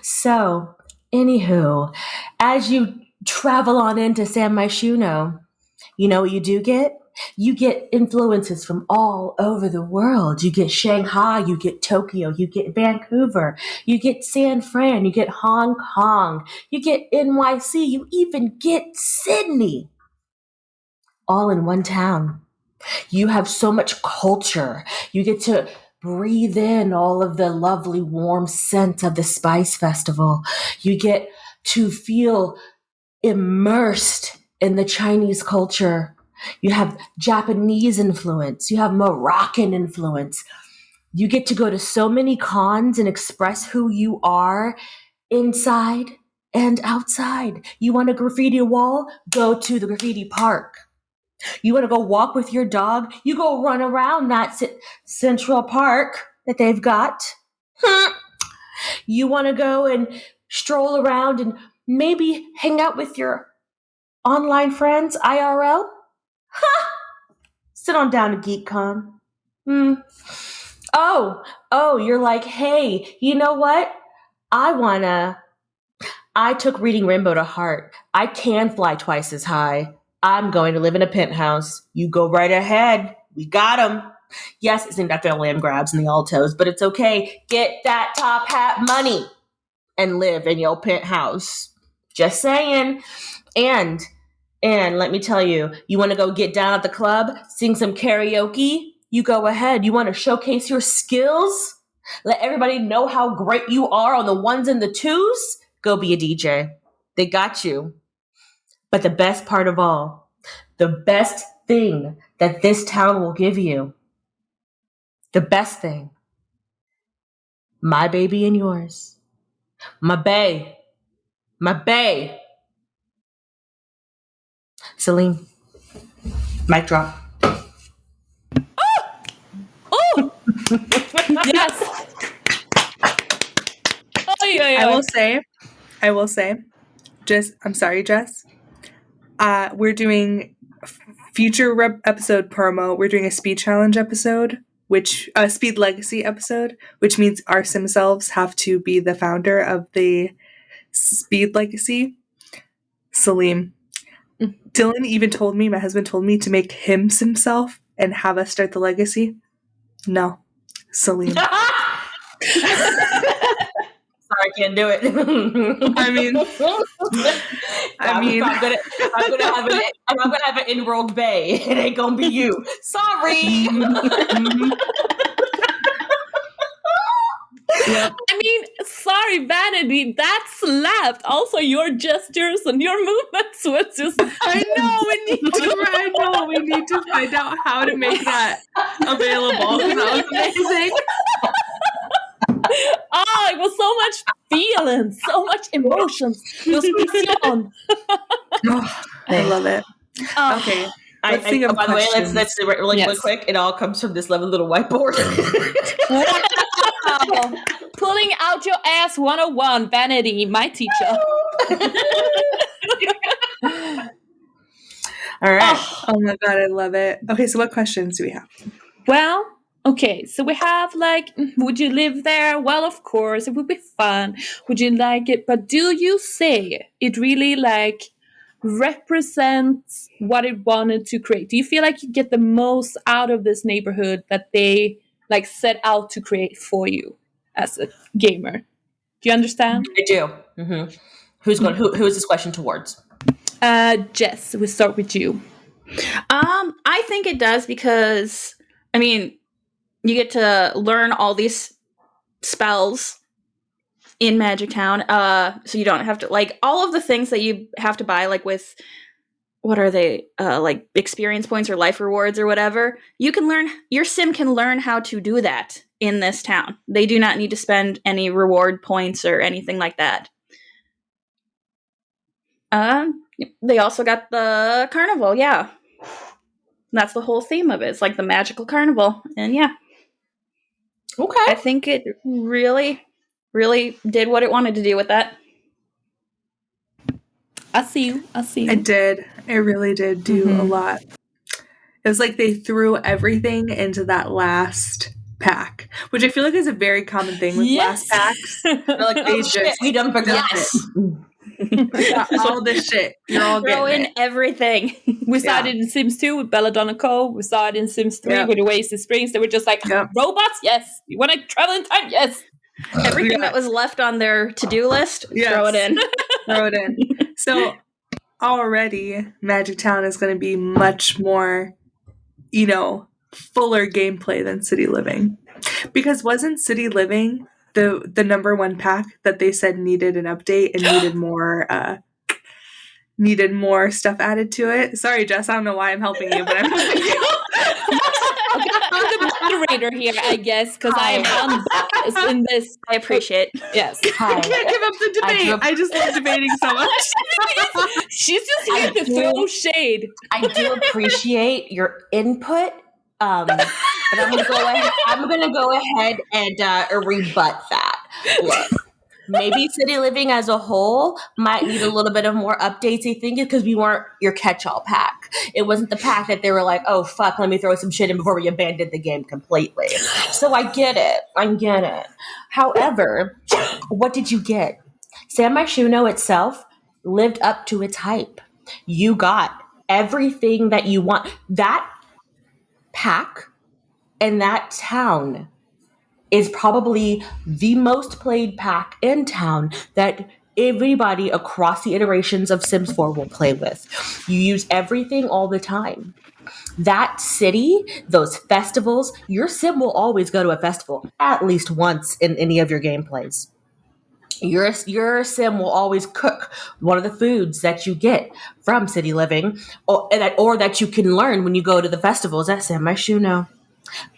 So, anywho, as you travel on into San Myshuno, you know what you do get? You get influences from all over the world. You get Shanghai, you get Tokyo, you get Vancouver, you get San Fran, you get Hong Kong, you get NYC, you even get Sydney. All in one town. You have so much culture. You get to breathe in all of the lovely warm scent of the Spice Festival. You get to feel immersed in the Chinese culture. You have Japanese influence. You have Moroccan influence. You get to go to so many cons and express who you are inside and outside. You want a graffiti wall? Go to the graffiti park. You want to go walk with your dog? You go run around that Central Park that they've got. You want to go and stroll around and maybe hang out with your online friends, IRL? Sit on down to GeekCon. Oh, you're like, hey, you know what? I took Reading Rainbow to heart. I can fly twice as high. I'm going to live in a penthouse. You go right ahead. We got them. Yes, it's named after the land grabs and the altos, but it's okay. Get that top hat money and live in your penthouse. Just saying. And let me tell you, you want to go get down at the club, sing some karaoke? You go ahead. You want to showcase your skills? Let everybody know how great you are on the ones and the twos? Go be a DJ. They got you. But the best part of all, the best thing that this town will give you, the best thing, my baby and yours, my bae. Celine, mic drop. Oh! Yes. I will say, I'm sorry, Jess. We're doing future episode promo. We're doing a speed challenge episode, speed legacy episode, which means our sim selves have to be the founder of the speed legacy. Salim. Dylan even told me, my husband told me to make him himself and have us start the legacy. No. Salim. Sorry, I can't do it. I mean, if I'm gonna have an in-world bae, it ain't gonna be you. Sorry. Yep. I mean, sorry, Vanity, that slapped. Also, your gestures and your movements was just. I know. We need to find out how to make that available. That was amazing. Oh, it was so much feeling, so much emotions. Pasión. I love it. Okay. Let's think of by the way, questions. let's do it really quick. It all comes from this little whiteboard. Wow. Pulling out your ass 101, Vanity, my teacher. All right. Oh my god, I love it. Okay, so what questions do we have? Well, okay, so we have would you live there? Well, of course, it would be fun. Would you like it? But do you say it really represents what it wanted to create? Do you feel like you get the most out of this neighborhood that they set out to create for you as a gamer? Do you understand? I do. Mm-hmm. Who is this question towards? Jess, we'll start with you. I think it does because, I mean, you get to learn all these spells in Magic Town. So you don't have to, all of the things that you have to buy, with, what are they, experience points or life rewards or whatever. Your sim can learn how to do that in this town. They do not need to spend any reward points or anything like that. They also got the carnival, yeah. That's the whole theme of it. It's the magical carnival. And yeah. Okay. I think it really, really did what it wanted to do with that. I see you. It did. It really did do a lot. It was they threw everything into that last pack, which I feel like is a very common thing with last packs. We done forgot all this shit. You're all throw in it. everything. We saw it in Sims 2 with Belladonna Co. We saw it in Sims 3 with Oasis Springs. They were just robots? Yes. You want to travel in time? Yes. Everything that was left on their to-do list, throw it in. Throw it in. So already Magic Town is going to be much more, fuller gameplay than City Living. Because wasn't City Living the number one pack that they said needed an update and needed more stuff added to it? Sorry, Jess, I don't know why I'm helping you, but I'm helping you. I'm the moderator here, I guess, because I am unbiased in this. I appreciate. Yes. I can't give up the debate. I just love debating so much. She's just here to throw shade. I do appreciate your input, but I'm gonna go ahead and rebut that. Look, maybe City Living as a whole might need a little bit of more updates. I think because we weren't your catch-all pack. It wasn't the pack that they were like, oh fuck, let me throw some shit in before we abandoned the game completely. So I get it. However, what did you get? San Myshuno itself lived up to its hype. You got everything that you want. That pack and that town is probably the most played pack in town that everybody across the iterations of Sims 4 will play with. You use everything all the time. That city, those festivals, your sim will always go to a festival at least once in any of your gameplays. Your sim will always cook one of the foods that you get from City Living, or that you can learn when you go to the festivals at San Myshuno.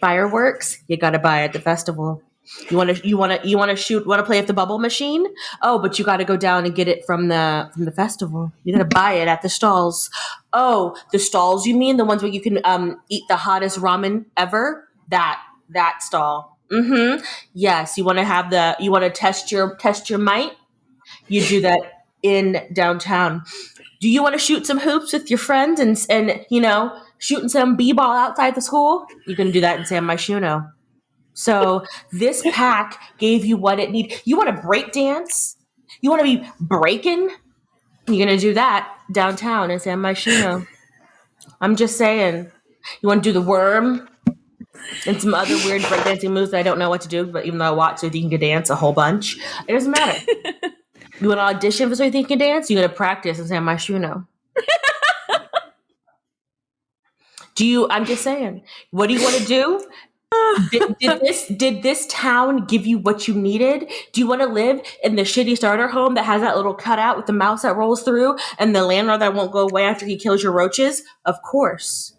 Fireworks, you gotta buy at the festival. You want to play with the bubble machine? Oh, but you got to go down and get it from the festival. You got to buy it at the stalls. Oh, the stalls? You mean the ones where you can eat the hottest ramen ever? That stall. Mm-hmm. Yes. You want to test your might? You do that in downtown. Do you want to shoot some hoops with your friends and shooting some b-ball outside the school? You can do that in San Myshuno. So this pack gave you what it needed. You want to break dance? You want to be breaking? You're going to do that downtown in San Myshuno. I'm just saying. You want to do the worm and some other weird breakdancing moves that I don't know what to do, but even though I watch So You Think You Can Dance a whole bunch, it doesn't matter. You want to audition for So You Think You Can Dance? You got to practice in San Myshuno. I'm just saying. What do you want to do? Did this town give you what you needed? Do you want to live in the shitty starter home that has that little cutout with the mouse that rolls through and the landlord that won't go away after he kills your roaches? Of course.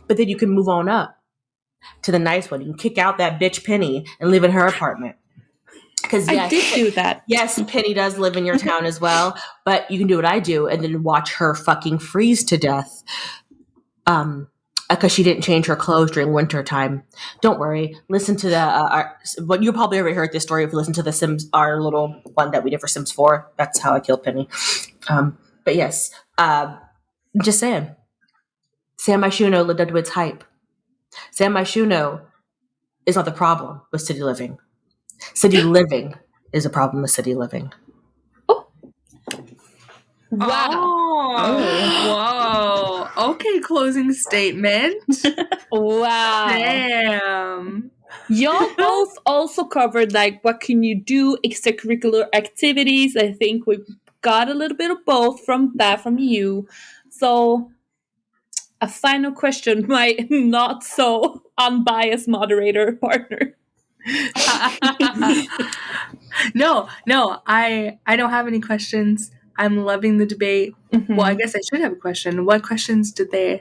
But then you can move on up to the nice one. You can kick out that bitch Penny and live in her apartment. Because I did do that. Yes, Penny does live in your town as well, but you can do what I do and then watch her fucking freeze to death. Because she didn't change her clothes during winter time. Don't worry. Listen to what you probably already heard this story if you listen to the Sims, our little one that we did for Sims 4. That's how I killed Penny. But yes, I'm just saying. San Myshuno lived up to its hype. San Myshuno is not the problem with City Living. City Living is a problem with City Living. Wow. Oh, whoa. Okay, closing statement. Wow. Damn. Y'all both also covered what can you do, extracurricular activities. I think we got a little bit of both from you. So a final question, my not so unbiased moderator partner. No, I don't have any questions. I'm loving the debate. Mm-hmm. Well, I guess I should have a question. What questions did we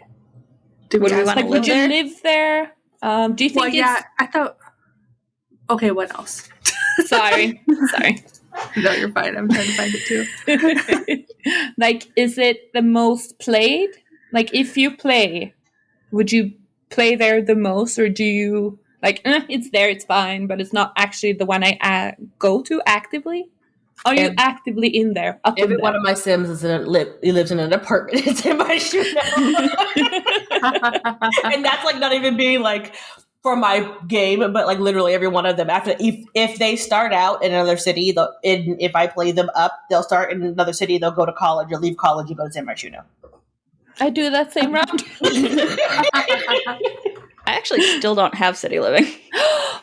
want to live would there? You live there? Do you think I thought... Okay, what else? Sorry. No, you're fine. I'm trying to find it too. Is it the most played? If you play, would you play there the most? Or do you... it's there, it's fine, but it's not actually the one I go to actively? Are you actively in there? Every one of my Sims lives in an apartment. It's in my shoe now. And that's not even being for my game, but literally every one of them. After if they start out in another city, if I play them up, they'll start in another city. They'll go to college or leave college and go to San Myshuno. I do that same round. I actually still don't have City Living.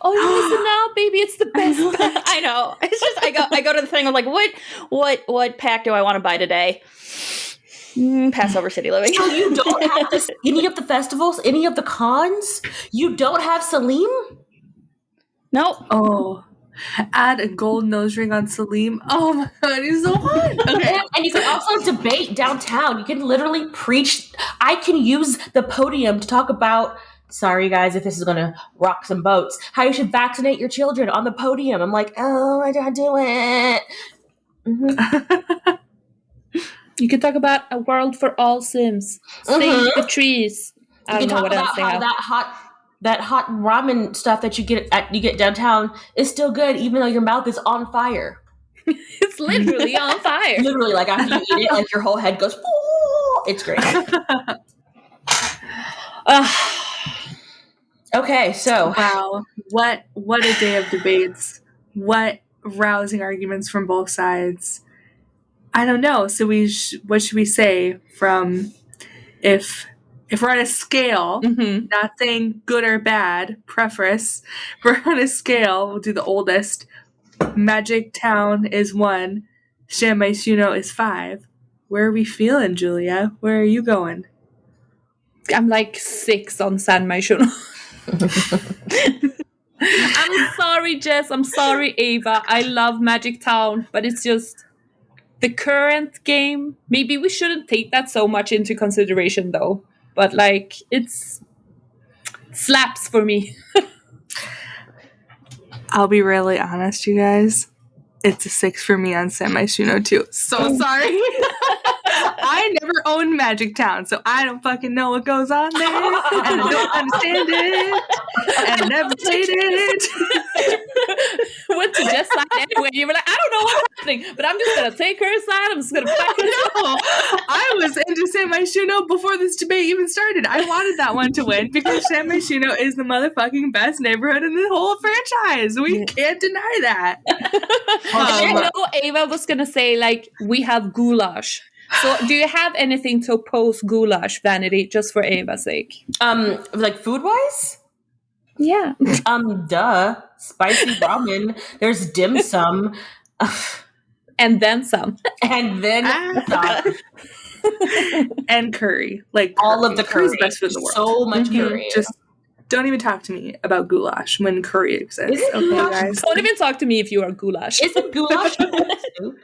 Oh, you listen now, baby. It's the best. I know. It's just I go to the thing. I'm like, what pack do I want to buy today? Pass over City Living. So you don't have any of the festivals, any of the cons? You don't have Salim? Nope. Oh, Add a gold nose ring on Salim. Oh my god, he's so hot. Okay. And you can also debate downtown. You can literally preach. I can use the podium to talk about, sorry guys, if this is going to rock some boats, how you should vaccinate your children on the podium. I'm like, oh, I don't do it. Mm-hmm. You can talk about a world for all Sims. Save the trees. I don't know what else they have. That hot ramen stuff that you get downtown is still good, even though your mouth is on fire. It's literally on fire. Literally, like after you eat it, like your whole head goes. Whoa! It's great. Okay, so wow, what a day of debates! What rousing arguments from both sides. I don't know. So what should we say from if we're on a scale, not saying good or bad, preface, we're on a scale, we'll do the oldest. Magic Town is 1, San Myshuno is 5. Where are we feeling, Julia? Where are you going? I'm like 6 on San Myshuno. I'm sorry, Jess. I'm sorry, Ava. I love Magic Town, but it's just the current game. Maybe we shouldn't take that so much into consideration, though. But, like, it's slaps for me. I'll be really honest, you guys. It's a 6 for me on San Myshuno, too. So sorry. I never owned Magic Town, so I don't fucking know what goes on there. And I don't understand it. And I never played it. Went to Jess' side anyway. You were like, I don't know what's happening, but I'm just going to take her side. I'm just going to fight it. No, I was into San Myshuno before this debate even started. I wanted that one to win because San Myshuno is the motherfucking best neighborhood in the whole franchise. We can't deny that. I know Ava was going to say, like, we have goulash. So do you have anything to oppose goulash, Vanity, just for Ava's sake? Like food-wise? Yeah. Duh. Spicy ramen. There's dim sum. And then some. And then some. And curry. Like all of the curry. Curry's best food in the world. So much curry. Just don't even talk to me about goulash when curry exists. Okay, guys? Don't even talk to me if you are goulash. Isn't goulash soup?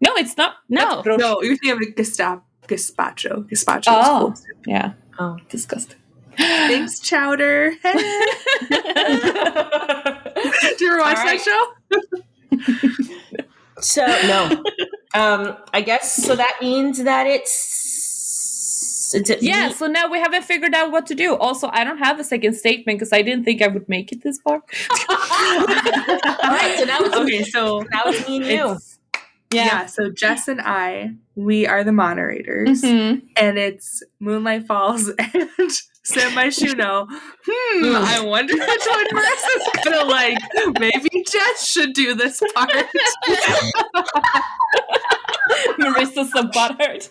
No, it's not. No. No, you're thinking of gazpacho. Gazpacho Oh, is cool. yeah. Oh, Disgusting. Thanks, Chowder. Did you ever watch that show? So, no. I guess, so that means that it's yeah, so now we haven't figured out what to do. Also, I don't have a second statement because I didn't think I would make it this far. All right, so now it's me and you. Yeah, so Jess and I, we are the moderators, and it's Moonlight Falls and San Myshuno. I wonder which one Marissa's gonna like. Maybe Jess should do this part. Marissa's so butthurt.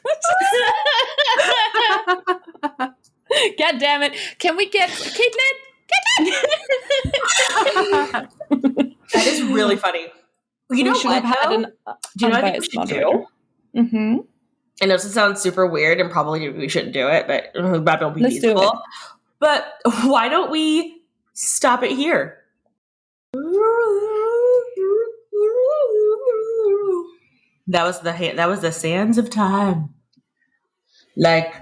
God damn it. Can we get Caitlin? That is really funny. You know what, though? Do you know what we should do? I know this sounds super weird and probably we shouldn't do it, but that won't be feasible. But why don't we stop it here? That was the sands of time. Like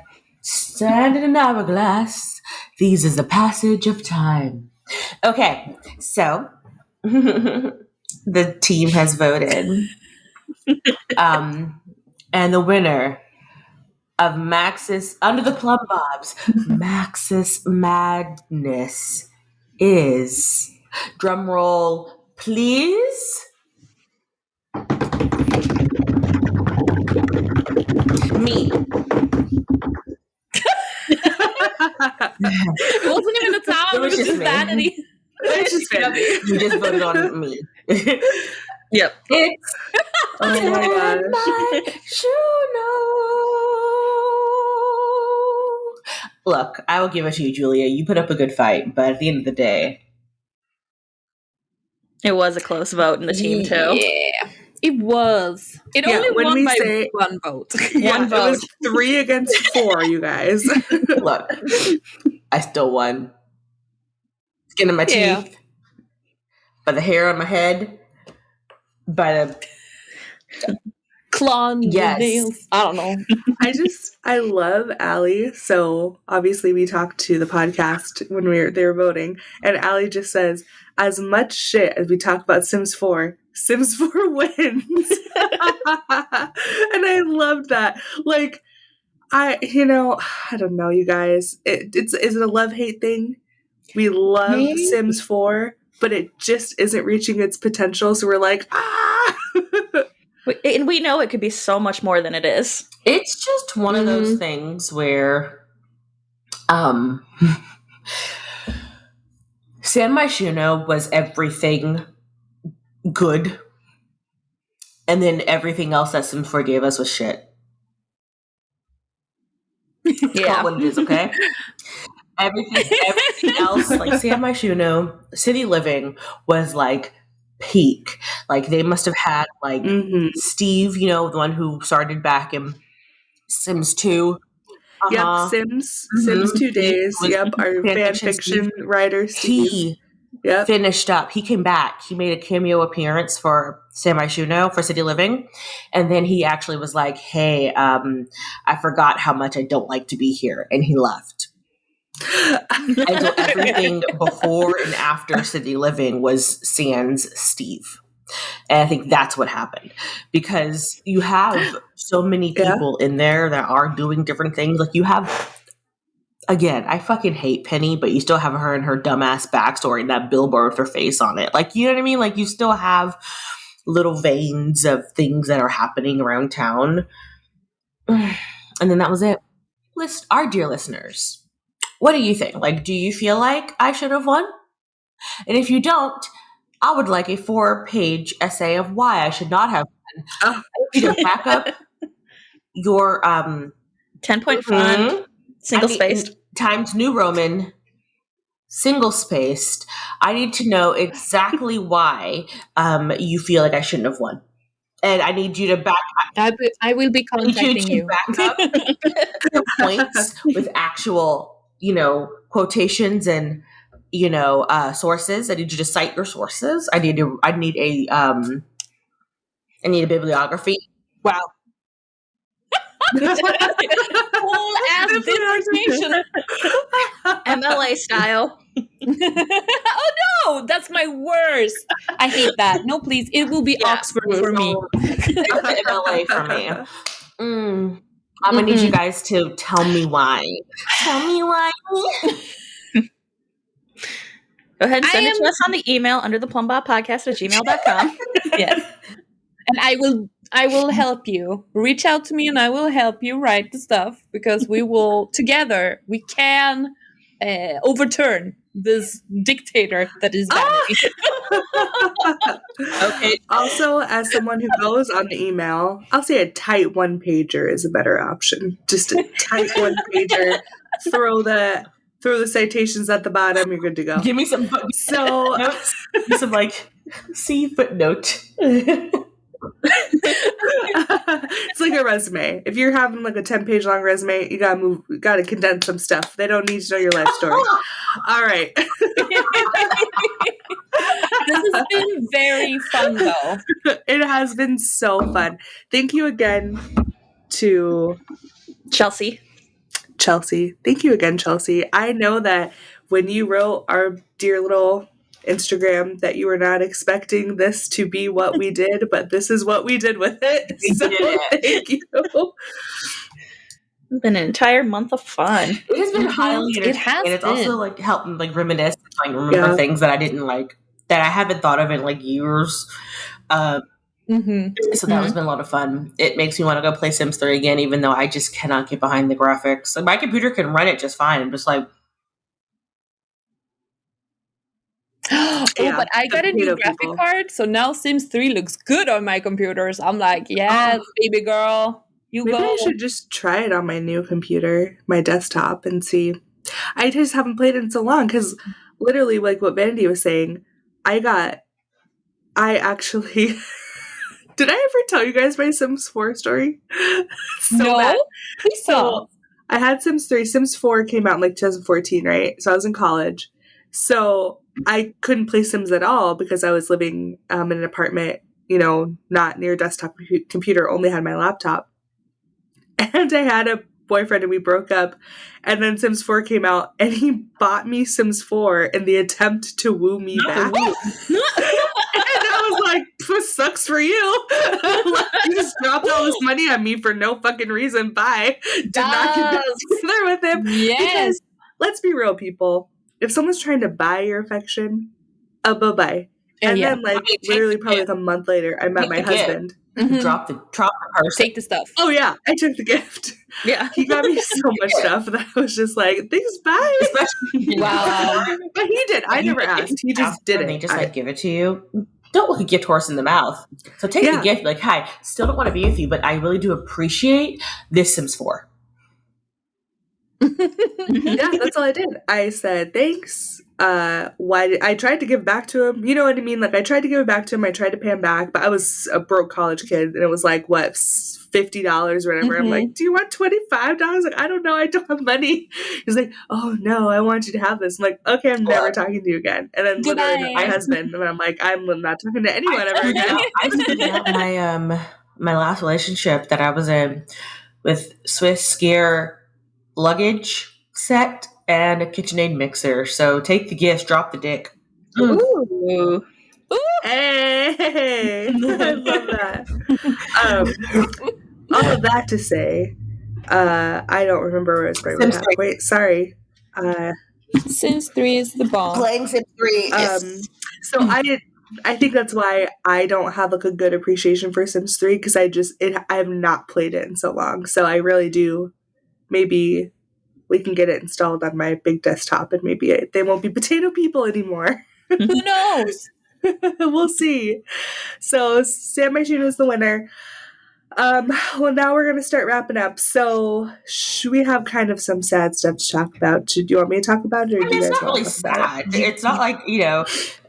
sand in an hourglass, these is the passage of time. Okay, so the team has voted. And the winner of Maxis Under the Plum Bobs, Maxis Madness is, drum roll, please. Me. It wasn't even a town, it was just Vanity. It was just Vanity. You just voted on me. Yep. It's oh my gosh. Look, I will give it to you, Julia. You put up a good fight, but at the end of the day, it was a close vote in the team too. Yeah, it was. It only won by one vote. One vote. It was 3 against 4, you guys. Look, I still won. Skin in my teeth. by the hair on my head, by the Claw nails. I don't know. I love Allie. So obviously we talked to the podcast when they were voting, and Allie just says, as much shit as we talk about Sims 4, Sims 4 wins. And I loved that. Like, I don't know, you guys. Is it a love-hate thing? We love Sims 4, but it just isn't reaching its potential. So we're like, And we know it could be so much more than it is. It's just one of those things where San Myshuno was everything good, and then everything else that Sims 4 gave us was shit. Yeah. What it is, okay? Everything else, like San Myshuno, City Living was like peak. Like they must have had like Steve, the one who started back in Sims 2. Yep, Sims 2 Days. Yep, our fan fiction writer Steve. He finished up. He came back. He made a cameo appearance for San Myshuno for City Living, and then he actually was like, "Hey, I forgot how much I don't like to be here," and he left. And so everything before and after City Living was sans Steve. And I think that's what happened, because you have so many people in there that are doing different things. Like you have, again, I fucking hate Penny, but you still have her and her dumbass backstory and that billboard with her face on it. Like, you know what I mean? Like you still have little veins of things that are happening around town. And then that was it. Our dear listeners, what do you think? Like, do you feel like I should have won? And if you don't, I would like a 4-page essay of why I should not have won. You can back up your 10-point font, single-spaced. Times New Roman, single-spaced. I need to know exactly why you feel like I shouldn't have won. And I need you to back up. I will be contacting you. Back up your points with actual, quotations and, sources. I need you to cite your sources. I need a bibliography. Wow. Whole ass dissertation. MLA style. Oh no, that's my worst. I hate that. No, please. It will be Oxford for me. MLA for me. I'm gonna need you guys to tell me why. Tell me why. Go ahead and send it to us on the email under the plumbobpodcast@gmail.com. Yes. And I will help you. Reach out to me and I will help you write the stuff, because we can overturn this dictator that is vanity. Okay. Also, as someone who goes on the email, I'll say a tight 1-pager is a better option. Just a tight 1-pager. Throw the citations at the bottom. You're good to go. Give me some notes. Some see footnote. It's like a resume. If you're having like a 10-page long resume, you gotta condense some stuff. They don't need to know your life story. All right. This has been very fun, though. It has been so fun. Thank you again to Chelsea. Thank you again, Chelsea. I know that when you wrote our dear little Instagram that you were not expecting this to be what we did, but this is what we did with it. Thank you. It's been an entire month of fun. It has been highly entertaining. It has and it's been. also helped reminisce, remember things that I didn't that I haven't thought of in years. So that has been a lot of fun. It makes me want to go play Sims 3 again, even though I just cannot get behind the graphics. Like, my computer can run it just fine. I'm just but I got a new graphic card, so now Sims 3 looks good on my computers. I'm like, yes, baby girl, maybe I should just try it on my new computer, my desktop, and see. I just haven't played it in so long, because literally, like what Vanity was saying, I actually... Did I ever tell you guys my Sims 4 story? No, please tell. I had Sims 3. Sims 4 came out in 2014, right? So I was in college. So I couldn't play Sims at all because I was living in an apartment, not near a desktop computer, only had my laptop. And I had a boyfriend and we broke up. And then Sims 4 came out and he bought me Sims 4 in the attempt to woo me back. And I was like, this sucks for you. Like, you just dropped all this money on me for no fucking reason. Bye. Did not get back together with him. Yes. Because, let's be real, people. If someone's trying to buy your affection, bye-bye. And then, literally probably a month later, I met my husband. Mm-hmm. Drop the person. Take the stuff. Oh, yeah. I took the gift. Yeah. He got me so much stuff that I was just like, thanks, bye. Wow. But he did. I never asked. He just did it. They just give it to you. Don't look a gift horse in the mouth. So take the gift. Like, hi, still don't want to be with you, but I really do appreciate this Sims 4. Yeah, that's all I did. I said thanks. I tried to give back to him. You know what I mean? Like, I tried to give it back to him. I tried to pay him back, but I was a broke college kid, and it was like, what, $50 or whatever. I'm like, do you want $25? Like, I don't know. I don't have money. He's like, oh no, I want you to have this. I'm like, okay, I'm never talking to you again. And then literally my husband, and I'm like, I'm not talking to anyone ever again. I figured out my last relationship that I was in with Swiss skier luggage set and a KitchenAid mixer. So take the gifts, drop the dick. Ooh. Hey, I love that. All of that to say, I don't remember where I was going with that. Wait, sorry. Sims 3 is the bomb. Playing Sims 3. So I think that's why I don't have like a good appreciation for Sims 3 because I have not played it in so long. So I really do. Maybe we can get it installed on my big desktop and maybe they won't be potato people anymore. Who knows? We'll see. So San Martino is the winner. Well, now we're going to start wrapping up. So we have kind of some sad stuff to talk about. Do you want me to talk about it? Or do you guys it's not really sad. It's not like,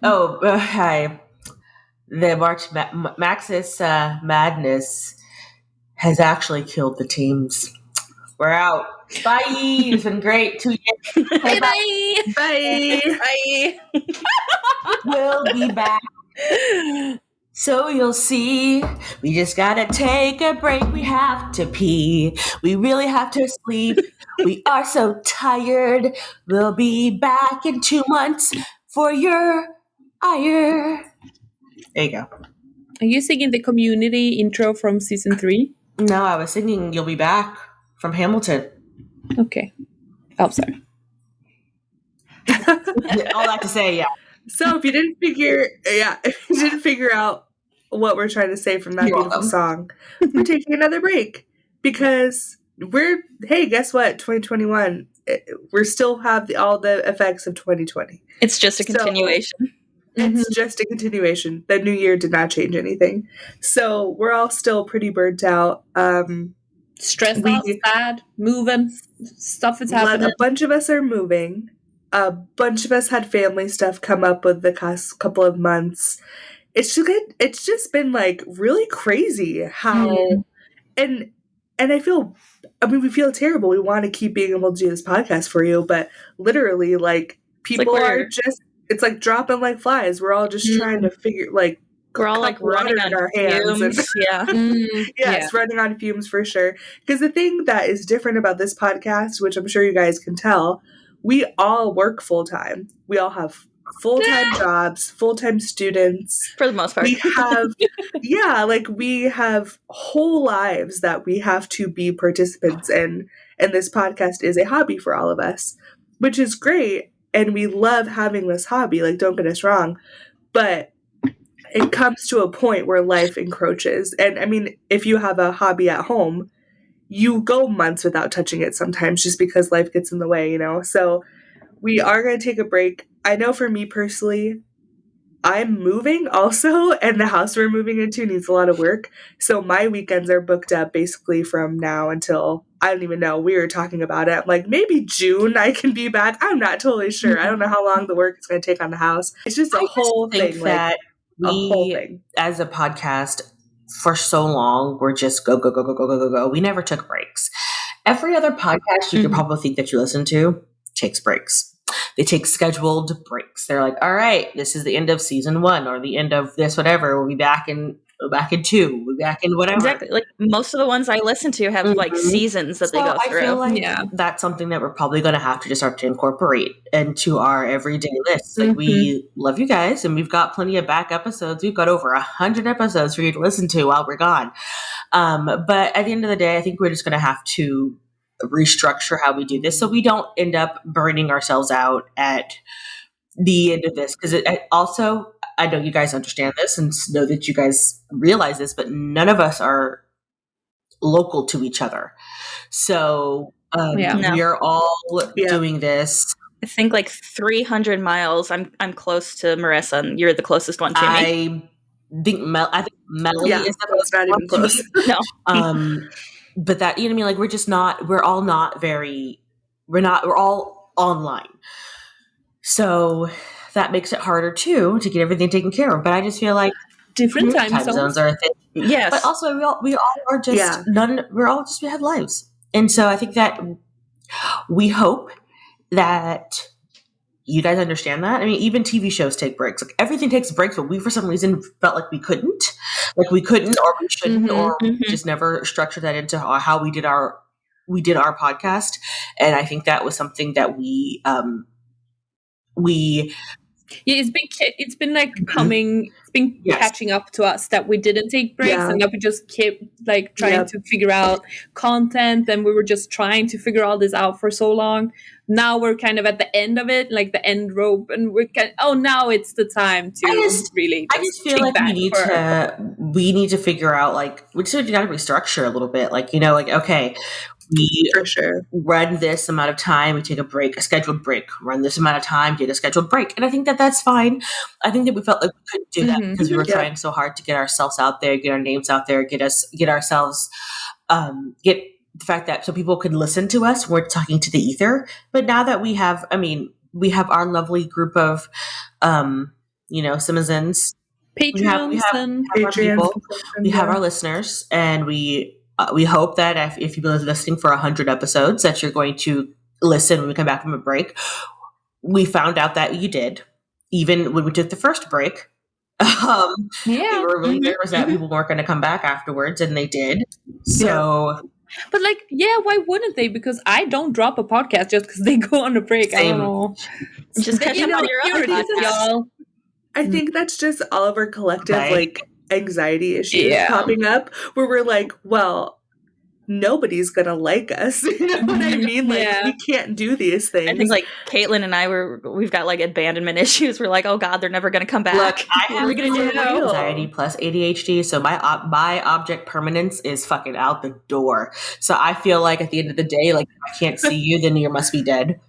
hi. The March Maxis madness has actually killed the teams. We're out. Bye. It's been great. 2 years. Bye. Bye. We'll be back. So you'll see, we just gotta take a break. We have to pee. We really have to sleep. We are so tired. We'll be back in 2 months for your ire. There you go. Are you singing the Community intro from season 3? No, I was singing You'll Be Back from Hamilton. Okay. Oh, sorry. All that to say, yeah. So if you didn't figure out what we're trying to say from that beautiful song, we're taking another break because guess what? 2021, we still have all the effects of 2020. It's just a continuation. It's just a continuation. The new year did not change anything. So we're all still pretty burnt out. Stressed out, sad, moving, stuff is happening. A bunch of us are moving. A bunch of us had family stuff come up with the past couple of months. It's just been like really crazy how and I feel we feel terrible. We want to keep being able to do this podcast for you, but literally like people are just it's like dropping like flies. We're all just trying to figure we're all like running on our hands. fumes. Yes, running on fumes for sure. Because the thing that is different about this podcast, which I'm sure you guys can tell, we all work full time. We all have full-time jobs, full-time students. For the most part. We have, we have whole lives that we have to be participants in. And this podcast is a hobby for all of us, which is great. And we love having this hobby. Like, don't get us wrong. But it comes to a point where life encroaches. And I mean, if you have a hobby at home, you go months without touching it sometimes just because life gets in the way, So we are going to take a break. I know for me personally, I'm moving also, and the house we're moving into needs a lot of work. So my weekends are booked up basically from now until, I don't even know, we were talking about it. I'm like, maybe June I can be back. I'm not totally sure. I don't know how long the work is going to take on the house. It's just a whole thing. That as a podcast, for so long, we're just go, go, go, go, go, go, go, go. We never took breaks. Every other podcast you could probably think that you listen to takes breaks. They take scheduled breaks. They're like, all right, this is the end of season 1 or the end of this, whatever. We'll be back in 2. We'll be back in whatever. Exactly. Like most of the ones I listen to have like seasons that they go through. I feel like that's something that we're probably going to have to just start to incorporate into our everyday list. Like we love you guys, and we've got plenty of back episodes. We've got over 100 episodes for you to listen to while we're gone. But at the end of the day, I think we're just going to have to restructure how we do this so we don't end up burning ourselves out at the end of this. Because also, I know you guys understand this and know that you guys realize this, but none of us are local to each other. So we are all doing this. I think like 300 miles. I'm close to Marissa, and you're the closest one to me. I think Melanie is the closest. Not even close. No. But that, you know what I mean? Like we're all online. So that makes it harder too to get everything taken care of. But I just feel like different time zones are a thing. Yes. But also we all are just we have lives. And so I think that we hope that you guys understand that. I mean, even TV shows take breaks. Like everything takes breaks, but we for some reason felt like we couldn't. Like we couldn't or we shouldn't or we just never structured that into how we did our podcast. And I think that was something that it's been like catching up to us that we didn't take breaks and that we just kept like trying to figure out content, and we were just trying to figure all this out for so long. Now we're kind of at the end of it, like the end rope, and now it's the time to I just feel like we need to figure out, like, we just got to restructure a little bit, like, like, okay, we for sure run this amount of time, we take a break, a scheduled break, run this amount of time, take a scheduled break. And I think that that's fine. I think that we felt like we couldn't do that because we were trying so hard to get ourselves out there, get our names out there, get the fact that so people could listen to us. We're talking to the ether. But now that we have our lovely group of, citizens, Patreons, we have our listeners, and we hope that if you've been listening for 100 episodes, that you're going to listen when we come back from a break. We found out that you did, even when we took the first break. We were really nervous that people weren't going to come back afterwards, and they did. So, but why wouldn't they? Because I don't drop a podcast just because they go on a break. Same. I don't know. Just catch up on your other podcasts, y'all. I think that's just all of our collective anxiety issues popping up, where we're like, well, nobody's gonna like us. You know what I mean? Like we can't do these things. I think like Caitlin and I we've got like abandonment issues. We're like, oh God, they're never gonna come back. Look, I have anxiety plus ADHD, so my object permanence is fucking out the door. So I feel like at the end of the day, like if I can't see you, then you must be dead.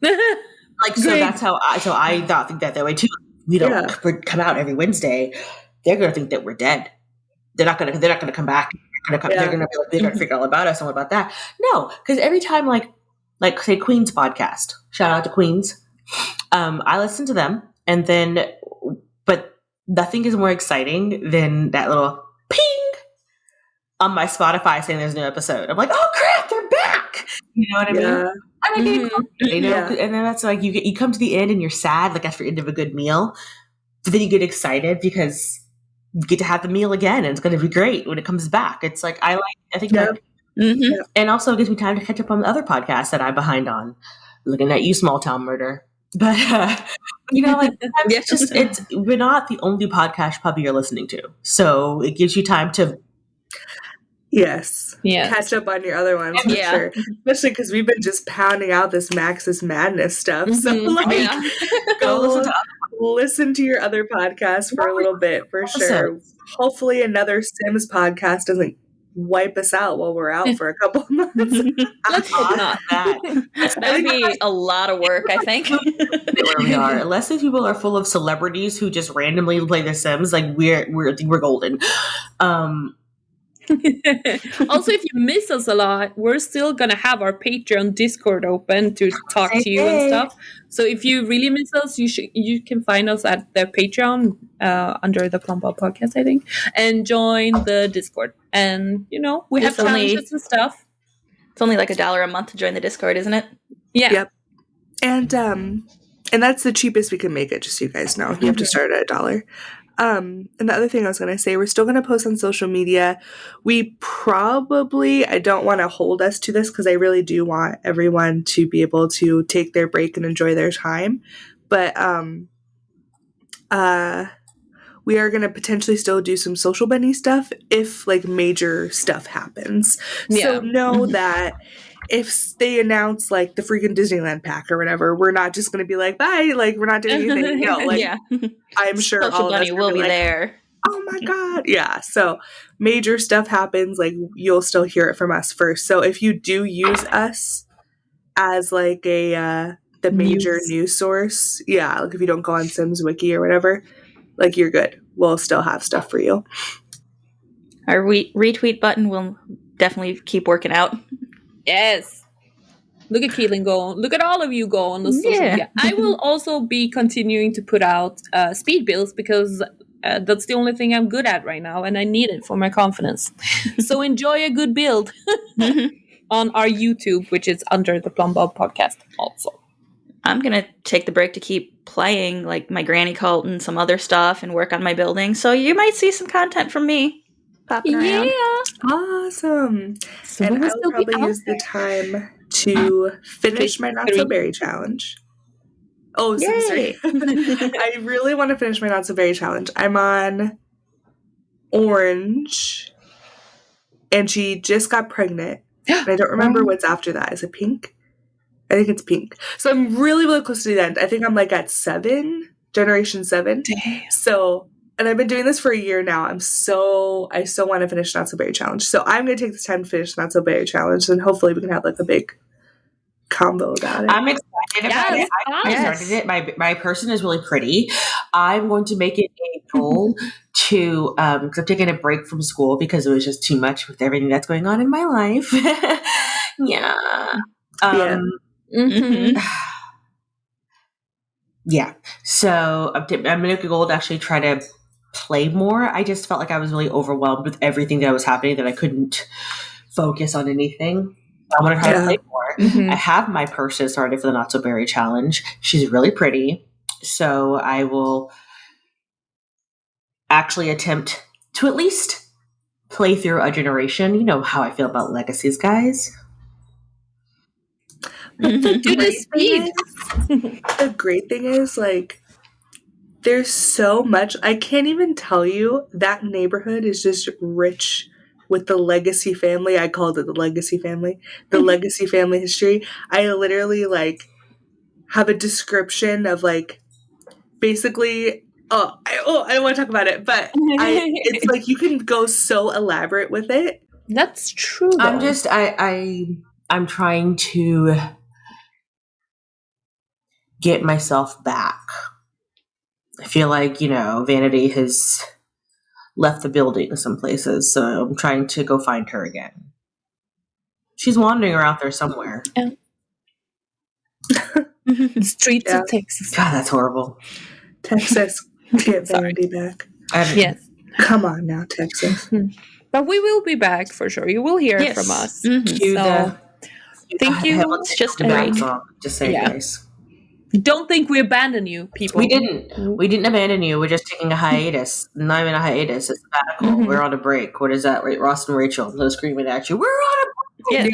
Like so that's how I think that way too. We don't come out every Wednesday. They're gonna think that we're dead. They're not gonna come back. They're gonna figure all about us and what about that. No, because every time like say Queen's podcast, shout out to Queen's. I listen to them, and then but nothing is more exciting than that little ping on my Spotify saying there's a new episode. I'm like, oh crap, they're back. You know what I mean? And and then that's like you come to the end and you're sad, like after the end of a good meal, but then you get excited because you get to have the meal again, and it's going to be great when it comes back. It's like and also it gives me time to catch up on the other podcasts that I'm behind on. Looking at you, Small Town Murder, but we're not the only podcast puppy you're listening to, so it gives you time to. Yes. Catch up on your other ones for sure. Especially because we've been just pounding out this Maxis Madness stuff. So go listen to your other podcast for a little bit for sure. Hopefully another Sims podcast doesn't wipe us out while we're out for a couple of months. Let's hope not. That would be a lot of work, I think. Where we are, unless these people are full of celebrities who just randomly play The Sims, like we're golden. Also, if you miss us a lot, we're still gonna have our Patreon Discord open to talk to you and stuff. So if you really miss us, you can find us at the Patreon under the Plum Ball Podcast, I think, and join the Discord. And we have challenges and stuff. It's only like $1 a month to join the Discord, isn't it? Yeah. Yep. And that's the cheapest we can make it, just so you guys know. You have to start at $1. And the other thing I was going to say, we're still going to post on social media. We probably, I don't want to hold us to this because I really do want everyone to be able to take their break and enjoy their time. But we are going to potentially still do some social bunny stuff if like major stuff happens. So know that if they announce like the freaking Disneyland pack or whatever, we're not just going to be like, bye, like we're not doing anything. No, like I'm sure Social all of us Bunny will be like, there. oh my God. Yeah. So major stuff happens, like you'll still hear it from us first. So if you do use us as like a the major news source, like if you don't go on Sims Wiki or whatever, like you're good. We'll still have stuff for you. Our retweet button will definitely keep working out. Yes. Look at Keelan go. Look at all of you go on the social media. I will also be continuing to put out speed builds because that's the only thing I'm good at right now, and I need it for my confidence. So enjoy a good build on our YouTube, which is under the Plum Bob podcast also. I'm going to take the break to keep playing like my granny cult and some other stuff and work on my building. So you might see some content from me popping around. Awesome. So and I will probably use the time to finish my Not So Berry challenge. Oh, so sorry. I really want to finish my Not So Berry challenge. I'm on orange, and she just got pregnant. And I don't remember what's after that. Is it pink? I think it's pink. So I'm really, really close to the end. I think I'm like at 7, generation 7. Damn. So, and I've been doing this for a year now. I so want to finish Not So Berry challenge. So I'm going to take this time to finish Not So Berry challenge, and hopefully we can have like a big combo about it. I'm excited about it. I started it. My person is really pretty. I'm going to make it a goal to, because I'm taking a break from school because it was just too much with everything that's going on in my life. So I'm going to make a goal to actually try to play more. I just felt like I was really overwhelmed with everything that was happening that I couldn't focus on anything. I want to try to play more. I have my person started for the Not So Berry challenge. She's really pretty. So I will actually attempt to at least play through a generation. You know how I feel about legacies, guys. The great thing is, like, there's so much. I can't even tell you. That neighborhood is just rich with the legacy family. I called it the legacy family. The legacy family history. I literally, like, have a description of, like, basically... I don't want to talk about it, but it's like you can go so elaborate with it. That's true, though. I'm trying to get myself back. I feel like, Vanity has left the building some places, so I'm trying to go find her again. She's wandering around there somewhere. Streets of Texas. God, that's horrible. Texas, get Vanity back. Yes. Come on now, Texas. But we will be back for sure. You will hear from us. Thank you. Just a break. Just saying, guys. Don't think we abandoned you, people. We didn't abandon you. We're just taking a hiatus. Not even a hiatus. It's sabbatical. We're on a break. What is that? Ross and Rachel, they're screaming at you. We're on a break.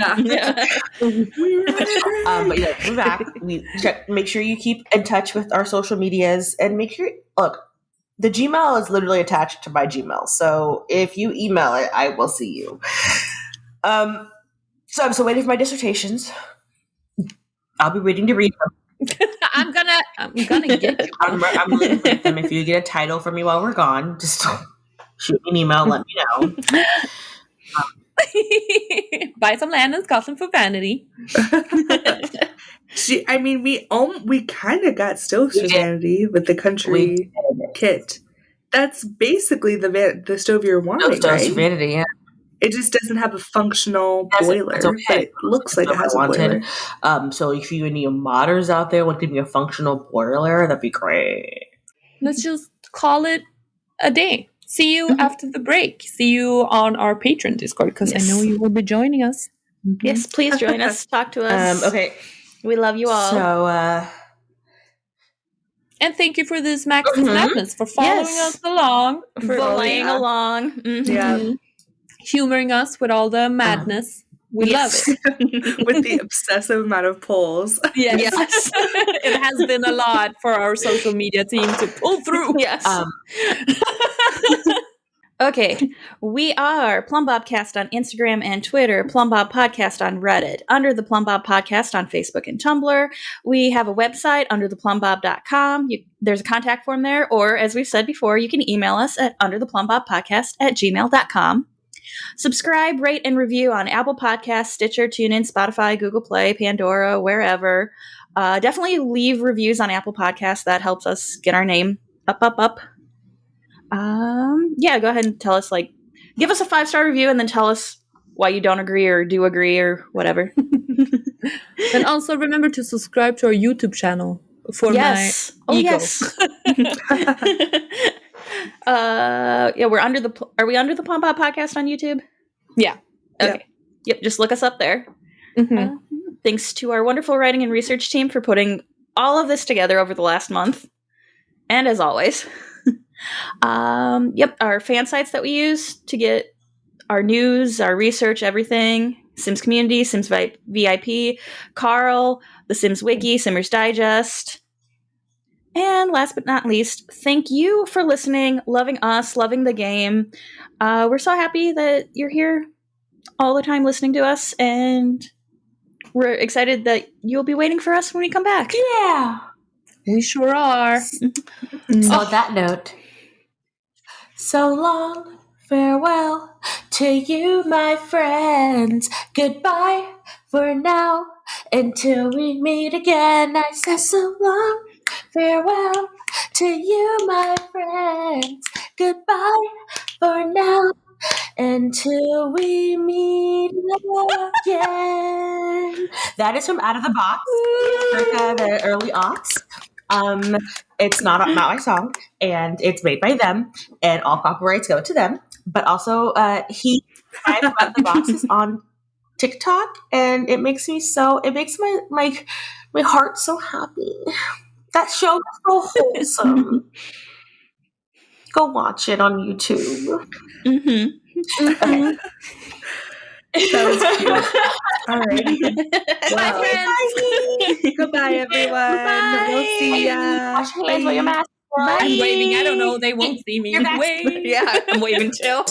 But we're back. Make sure you keep in touch with our social medias, and make sure, look, the Gmail is literally attached to my Gmail. So if you email it, I will see you. So I'm still waiting for my dissertations. I'll be waiting to read them. I'm gonna get you. I'm reading them. If you get a title from me while we're gone, just shoot me an email. Let me know. Buy some land in Scotland for Vanity. We kind of got Stoves for Vanity with the country kit. That's basically the stove you're wanting, right? Vanity, yeah. It just doesn't have a functional boiler, but it looks like it has a boiler. So if you any modders out there want to give me a functional boiler, that'd be great. Let's just call it a day. See you after the break. See you on our Patreon Discord, because I know you will be joining us. Yes, please join us. Talk to us. Okay. We love you all. So, And thank you for this Maxis Madness, for following us along. For playing along. Mm-hmm. Yeah. Humoring us with all the madness. We love it. With the obsessive amount of polls. Yes. It has been a lot for our social media team to pull through. Yes. Okay, we are Plumbobcast on Instagram and Twitter, Plumbob Podcast on Reddit, Under the Plumbob Podcast on Facebook and Tumblr. We have a website, undertheplumbob.com. There's a contact form there, or as we've said before, you can email us at undertheplumbobpodcast@gmail.com. Subscribe, rate, and review on Apple Podcasts, Stitcher, TuneIn, Spotify, Google Play, Pandora, wherever. Definitely leave reviews on Apple Podcasts. That helps us get our name up. Yeah, go ahead and tell us, give us a 5-star review and then tell us why you don't agree or do agree or whatever. And also remember to subscribe to our YouTube channel for my ego. Yes. Yeah, are we under the Plumbob Podcast on YouTube? Yeah. Okay. Yep, just look us up there. Mm-hmm. Thanks to our wonderful writing and research team for putting all of this together over the last month. And as always, our fan sites that we use to get our news, our research, everything. Sims Community, Sims VIP, Carl, the Sims Wiki, Simmers Digest. And last but not least, thank you for listening, loving us, loving the game. We're so happy that you're here all the time listening to us, and we're excited that you'll be waiting for us when we come back. yeah. We sure are. So on that note, so long, farewell to you, my friends. Goodbye for now, until we meet again. I say so long, farewell to you, my friends. Goodbye for now, until we meet again. That is from Out of the Box, circa the early aughts. It's not my song, and it's made by them, and all copyrights go to them. But also, Out of the Box is on TikTok, and it makes my heart so happy. That show is so wholesome. Go watch it on YouTube. Mm-hmm. Okay. That was cute. All right. Bye, friends. Goodbye, everyone. We'll see ya. Wash your hands, wear your mask. I'm waving. I don't know. They won't see me. You're back. Wave. Yeah, I'm waving too.